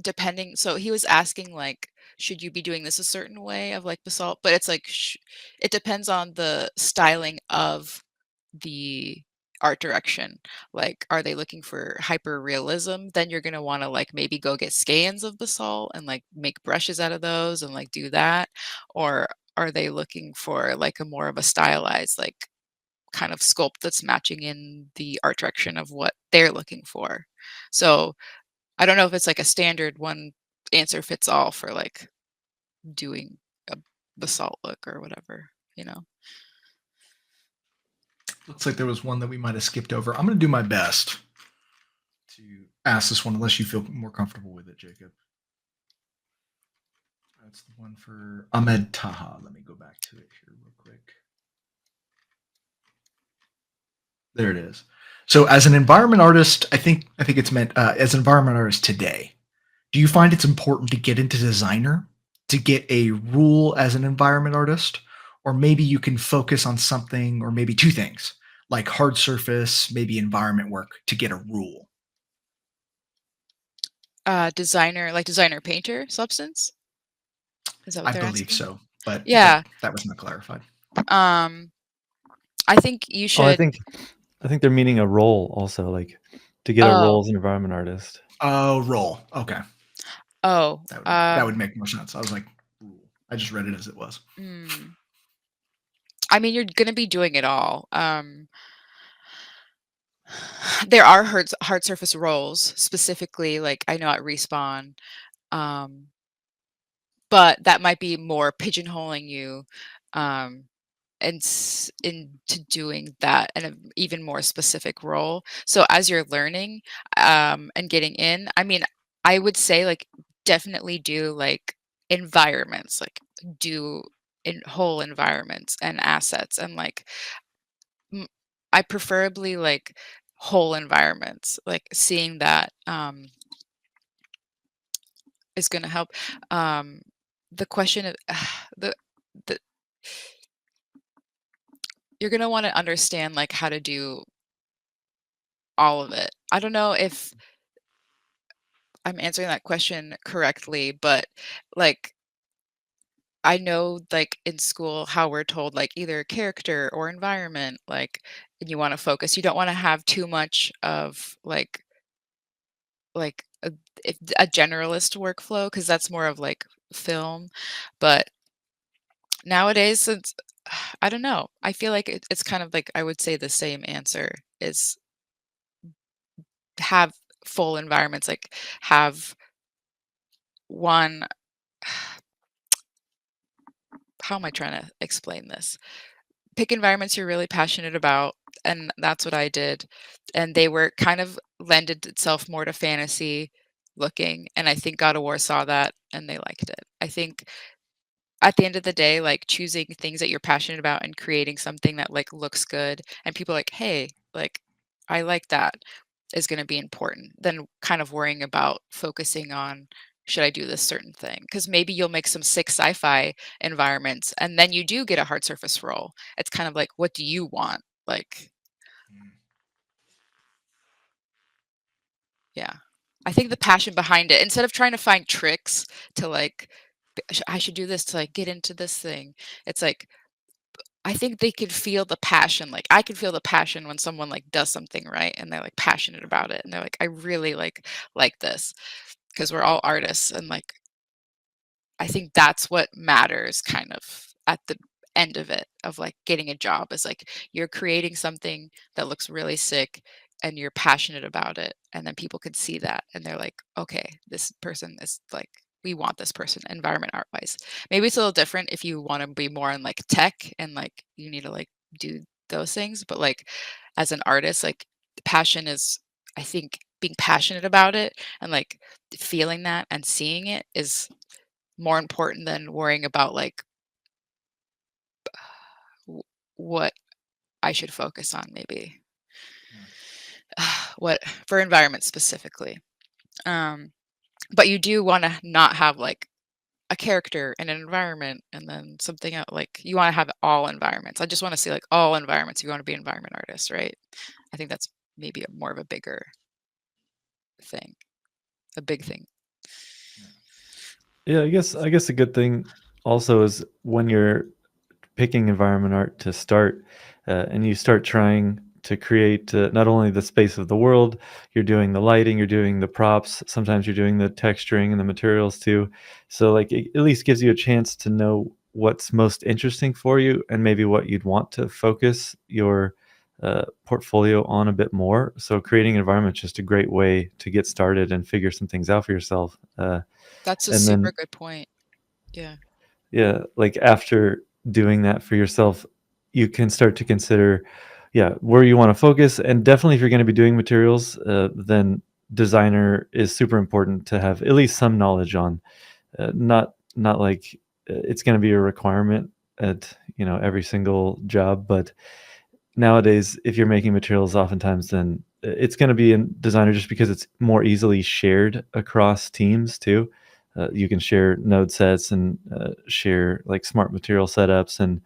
depending. So he was asking like, should you be doing this a certain way of like basalt? But it's like it depends on the styling of the art direction. Like, are they looking for hyper realism? Then you're gonna want to like maybe go get skeins of basalt and like make brushes out of those and like do that. Or are they looking for like a more of a stylized like kind of sculpt that's matching in the art direction of what they're looking for? So I don't know if it's like a standard one answer fits all for like doing a basalt look or whatever, you know. Looks like there was one that we might have skipped over. I'm going to do my best to ask this one, unless you feel more comfortable with it, Jacob. That's the one for Ahmed Taha. Let me go back to it here real quick. There it is. So as an environment artist, I think it's meant as an environment artist today, do you find it's important to get into designer to get a rule as an environment artist? Or maybe you can focus on something, or maybe two things, like hard surface, maybe environment work to get a rule? designer painter substance? Is that what I they're believe asking? so, but Yeah. that was not clarified. Um, I think you Oh, should. I think they're meaning a role also, like to get a Oh, role as an environment artist. Oh, roll. Okay, oh. that would make more sense. I was like, rule. I just read it as it was. Hmm. I mean, you're gonna be doing it all. There are hard surface roles specifically, like I know at Respawn, um, but that might be more pigeonholing you, um, into doing that and an even more specific role. So as you're learning, and getting in, I mean, I would say like definitely do like environments, like do in whole environments and assets and like m- I preferably like whole environments, like seeing that is going to help. Um, the question of the the you're going to want to understand like how to do all of it. I don't know if I'm answering that question correctly, but like I know like in school how we're told like either character or environment, like and you want to focus. You don't want to have too much of like a generalist workflow because that's more of like film. But nowadays, since I don't know, I feel like it's kind of like I would say the same answer is have full environments, like have one. How am I trying to explain this? Pick environments you're really passionate about, and that's what I did. And they were kind of lended itself more to fantasy looking, and I think God of War saw that and they liked it. I think at the end of the day, like choosing things that you're passionate about and creating something that like looks good and people are like, hey, like I like that is going to be important than kind of worrying about focusing on should I do this certain thing? Because maybe you'll make some sick sci-fi environments and then you do get a hard surface role. It's kind of like, what do you want? Like, Mm. yeah. I think the passion behind it, instead of trying to find tricks to like, I should do this to like get into this thing. It's like I think they could feel the passion, like, I can feel the passion when someone, like, does something right, and they're, like, passionate about it, and they're like, "I really, like this because 'cause we're all artists, and, like, I think that's what matters kind of at the end of it, of, like, getting a job is, like, you're creating something that looks really sick, and you're passionate about it, and then people can see that, and they're like, "Okay, this person is, like we want this person environment art-wise." Maybe it's a little different if you wanna be more in, like, tech and, like, you need to, like, do those things, but, like, as an artist, like, passion is I think being passionate about it and, like, feeling that and seeing it is more important than worrying about, like, w what I should focus on maybe. Yeah. What for environment specifically. Um, but you do wanna not have, like, a character in an environment and then something else. Like, you wanna have all environments. I just wanna see, like, all environments. You wanna be an environment artist, right? I think that's maybe more of a bigger thing, a big thing. Yeah, I guess a good thing also is when you're picking environment art to start, and you start trying to create not only the space of the world, you're doing the lighting, you're doing the props, sometimes you're doing the texturing and the materials too. So like it at least gives you a chance to know what's most interesting for you and maybe what you'd want to focus your portfolio on a bit more. So creating an environment is just a great way to get started and figure some things out for yourself. That's a And then super good point. Yeah. yeah, like after doing that for yourself, you can start to consider, yeah, where you want to focus. And definitely, if you're going to be doing materials, then designer is super important to have at least some knowledge on. Not like it's going to be a requirement at every single job, but nowadays, if you're making materials, oftentimes then it's going to be in designer just because it's more easily shared across teams too. You can share node sets and share like smart material setups, and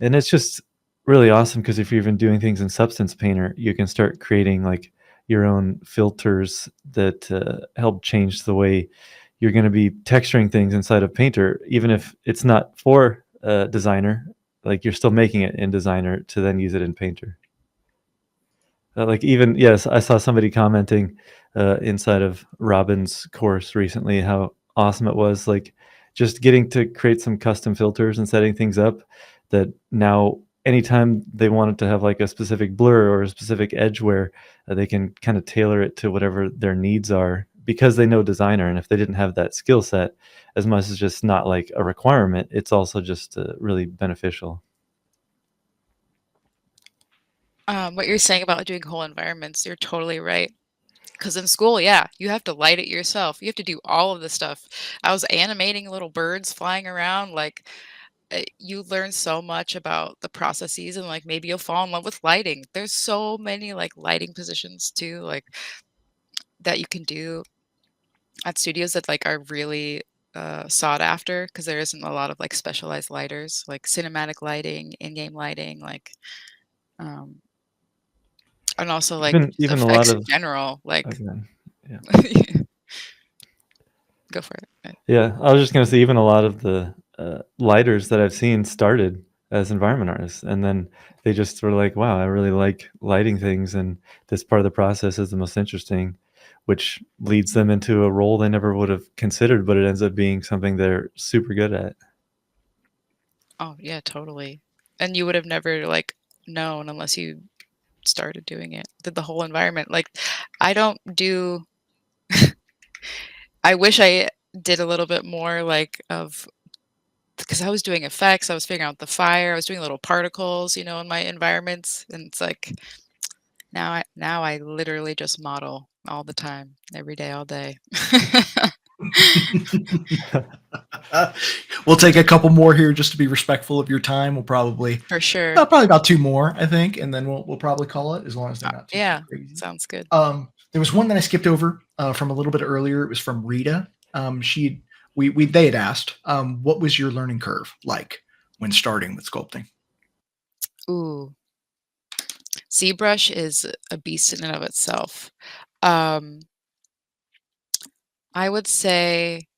it's just really awesome because if you're even doing things in Substance Painter, you can start creating like your own filters that help change the way you're going to be texturing things inside of Painter, even if it's not for Designer. Like you're still making it in Designer to then use it in Painter. Like even, yes, I saw somebody commenting inside of Robin's course recently how awesome it was, like just getting to create some custom filters and setting things up that now anytime they wanted to have like a specific blur or a specific edge where they can kind of tailor it to whatever their needs are because they know Designer. And if they didn't have that skill set, as much as just not like a requirement, it's also just really beneficial. What you're saying about doing whole environments, you're totally right. Because in school, yeah, you have to light it yourself. You have to do all of the stuff. I was animating little birds flying around. Like, you learn so much about the processes, and like maybe you'll fall in love with lighting. There's so many like lighting positions too, like that you can do at studios that like are really sought after because there isn't a lot of like specialized lighters, like cinematic lighting, in-game lighting, like um, and also like Even a lot effects in of general. Like, okay, yeah. go for it. Yeah, I was just gonna say even a lot of the lighters that I've seen started as environment artists, and then they just were like, "Wow, I really like lighting things, and this part of the process is the most interesting," which leads them into a role they never would have considered, but it ends up being something they're super good at. Oh yeah, totally. And you would have never like known unless you started doing it. Did the whole environment. Like I don't do I wish I did a little bit more like of because I was doing effects, I was figuring out the fire, I was doing little particles, you know, in my environments. And it's like now I literally just model all the time, every day, all day. We'll take a couple more here just to be respectful of your time. We'll probably For sure. probably about two more, I think, and then we'll probably call it as long as they're not too Yeah, crazy. sounds good. There was one that I skipped over from a little bit earlier. It was from Rita. They had asked, what was your learning curve like when starting with sculpting? Ooh. ZBrush is a beast in and of itself. Um, I would say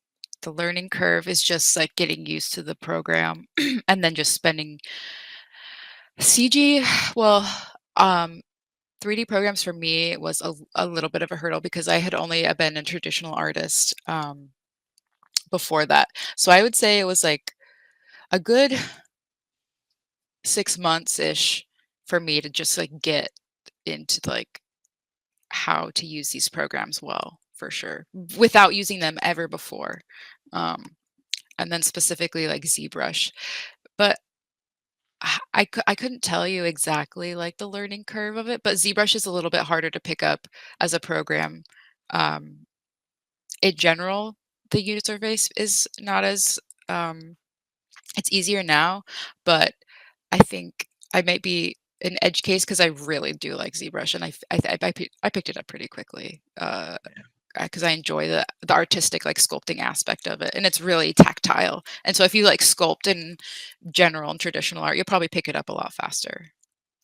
the learning curve is just like getting used to the program and then just spending CG. Well, 3D programs for me was a little bit of a hurdle because I had only been a traditional artist before that. So I would say it was like a good 6 months ish for me to just like get into like how to use these programs well, for sure, without using them ever before. Um, and then specifically like ZBrush. But I couldn't tell you exactly like the learning curve of it, but ZBrush is a little bit harder to pick up as a program. Um, in general, the user base is not as it's easier now, but I think I might be an edge case because I really do like ZBrush, and I picked it up pretty quickly. Because I enjoy the artistic like sculpting aspect of it, and it's really tactile. And so if you like sculpt in general and traditional art, you'll probably pick it up a lot faster.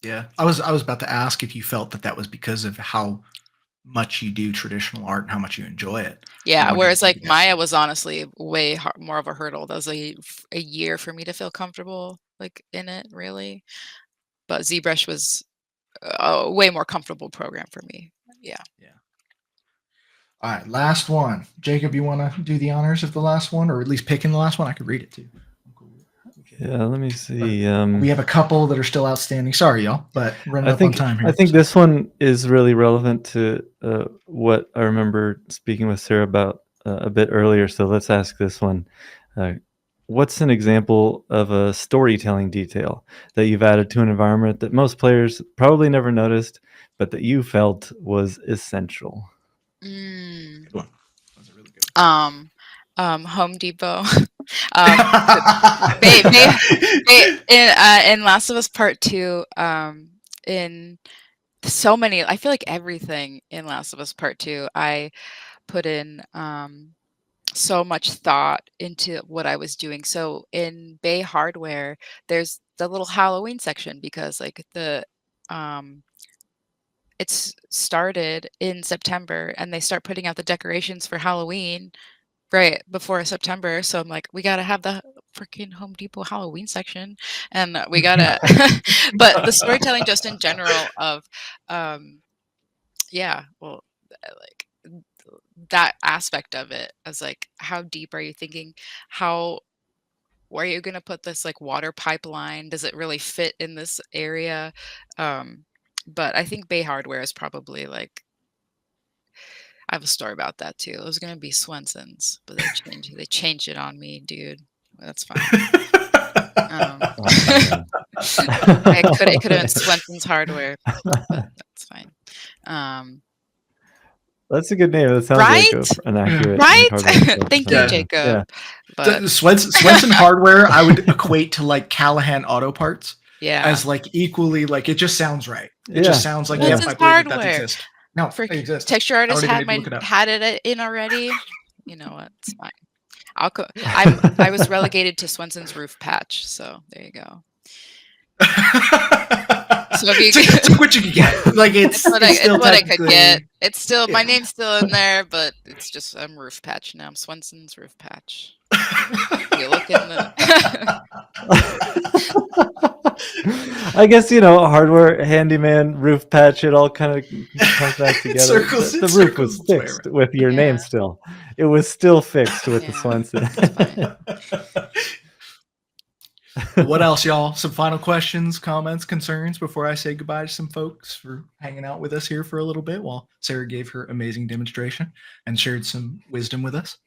Yeah, I was about to ask if you felt that was because of how much you do traditional art and how much you enjoy it. Yeah, Or do you whereas think like that's Maya was honestly way more of a hurdle. That was a year for me to feel comfortable like in it, really. But ZBrush was a way more comfortable program for me. Yeah. yeah. All right, last one. Jacob, you want to do the honors of the last one, or at least picking the last one? I could read it too. Yeah, let me see. We have a couple that are still outstanding. Sorry, y'all, but running up on time here. I think this one is really relevant to what I remember speaking with Sarah about a bit earlier. So let's ask this one. What's an example of a storytelling detail that you've added to an environment that most players probably never noticed, but that you felt was essential? Mm. Good one. That's a really good one. Home Depot. In Last of Us Part 2, in so many, I feel like everything in Last of Us Part 2, I put in so much thought into what I was doing. So in Bay Hardware, there's the little Halloween section because like um it's started in September, and they start putting out the decorations for Halloween right before September. So I'm like, we gotta have the freaking Home Depot Halloween section, and we gotta. But the storytelling, just in general, of yeah, well, like that aspect of it, as like, how deep are you thinking? How where are you going to put this like water pipeline? Does it really fit in this area? But I think Bay Hardware is probably like, I have a story about that too. It was going to be Swenson's, but they changed it on me, dude. That's fine. It could have been Swenson's Hardware, but that's fine. That's a good name. That sounds right? like an accurate. Right? Thank you, Jacob. Yeah. But Swenson Hardware, I would equate to like Callahan Auto Parts. Yeah. As like equally, like it just sounds right. It just sounds like, Swenson's I believe that Hardware. exists. No, they exist. Texture Artist had it in already. You know what? It's fine. I was relegated to Swenson's roof patch, so there you go. So it's what you could get. Like it's what I could get. It's still my name's still in there, but it's just I'm roof patch now. I'm Swenson's roof patch. You look in the. I guess hardware, handyman, roof patch. It all kind of comes back together. The roof was fixed with your name still. It was still fixed with the Swenson. What else, y'all? Some final questions, comments, concerns before I say goodbye to some folks for hanging out with us here for a little bit while Sarah gave her amazing demonstration and shared some wisdom with us?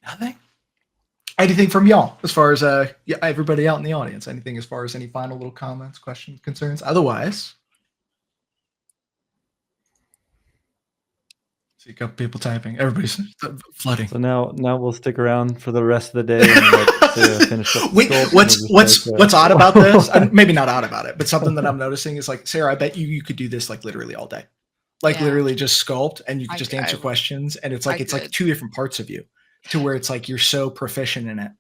Nothing? Anything from y'all as far as everybody out in the audience? Anything as far as any final little comments, questions, concerns? Otherwise, see a couple people typing. Everybody's flooding. So now we'll stick around for the rest of the day and let finish up. Wait, what's odd about this? Maybe not odd about it, but something that I'm noticing is like, Sarah, I bet you could do this like literally all day. Like literally just sculpt and you could just answer questions, and it's like two different parts of you, to where it's like you're so proficient in it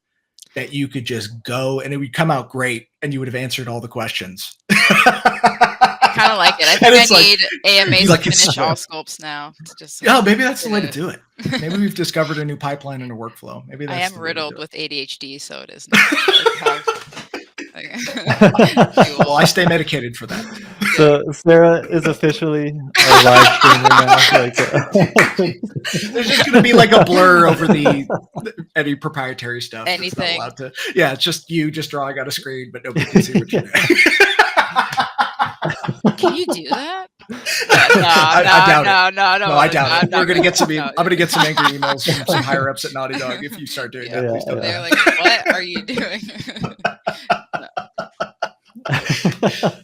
that you could just go and it would come out great and you would have answered all the questions. Kind of like it. I think I need AMAs to finish all sculpts now. Maybe that's the way to do it. Maybe we've discovered a new pipeline and a workflow. Maybe that's I am riddled with ADHD, so it is. Well, I stay medicated for that. So Sarah is officially a live streamer now. There's just going to be like a blur over any proprietary stuff. Anything. It's just you just drawing out a screen, but nobody can see what you're doing. Can you do that? I doubt it. No, I doubt it. We're gonna get some. I'm gonna get some angry emails from some higher ups at Naughty Dog if you start doing that. Please don't. They're like, "What are you doing?"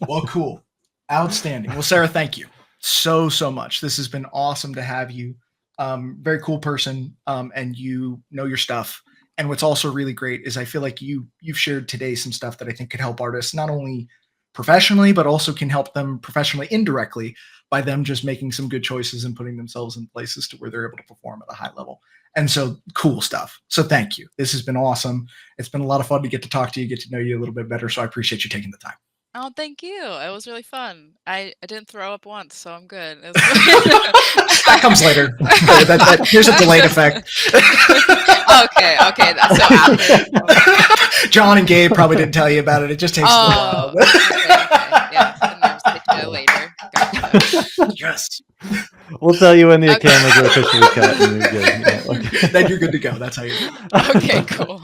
Well, cool, outstanding. Well, Sarah, thank you so much. This has been awesome to have you. Very cool person, and you know your stuff. And what's also really great is I feel like you've shared today some stuff that I think could help artists not only professionally, but also can help them professionally indirectly by them just making some good choices and putting themselves in places to where they're able to perform at a high level. And so cool stuff. So thank you. This has been awesome. It's been a lot of fun to get to talk to you, get to know you a little bit better. So I appreciate you taking the time. Oh, thank you. It was really fun. I didn't throw up once, so I'm good. That comes later. Here's a delayed effect. Okay. That's so after. John and Gabe probably didn't tell you about it. It just takes a while. Okay. Yeah, later. Gotcha. Yes. We'll tell you when the cameras are officially cut. And you're good. Yeah. Then you're good to go. That's how you do it. Okay, cool.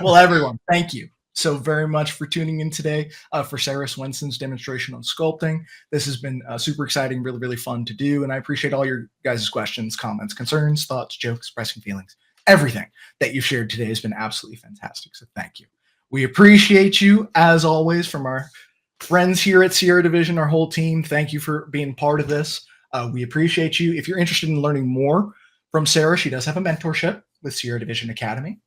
Well, everyone, thank you so very much for tuning in today for Sarah Swenson's demonstration on sculpting. This has been super exciting, really, really fun to do. And I appreciate all your guys' questions, comments, concerns, thoughts, jokes, expressing feelings. Everything that you've shared today has been absolutely fantastic. So thank you. We appreciate you, as always, from our friends here at Sierra Division, our whole team. Thank you for being part of this. We appreciate you. If you're interested in learning more from Sarah, she does have a mentorship with Sierra Division Academy.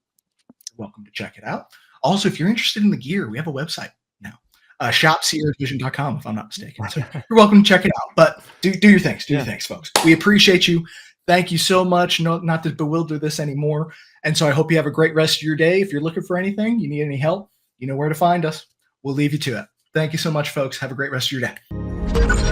You're welcome to check it out. Also, if you're interested in the gear, we have a website now, shopsierradivision.com, if I'm not mistaken. So you're welcome to check it out. But do your things. Do your things, folks. We appreciate you. Thank you so much. No, not to bewilder this anymore. And so I hope you have a great rest of your day. If you're looking for anything, you need any help, you know where to find us. we'll leave you to it. Thank you so much, folks. Have a great rest of your day.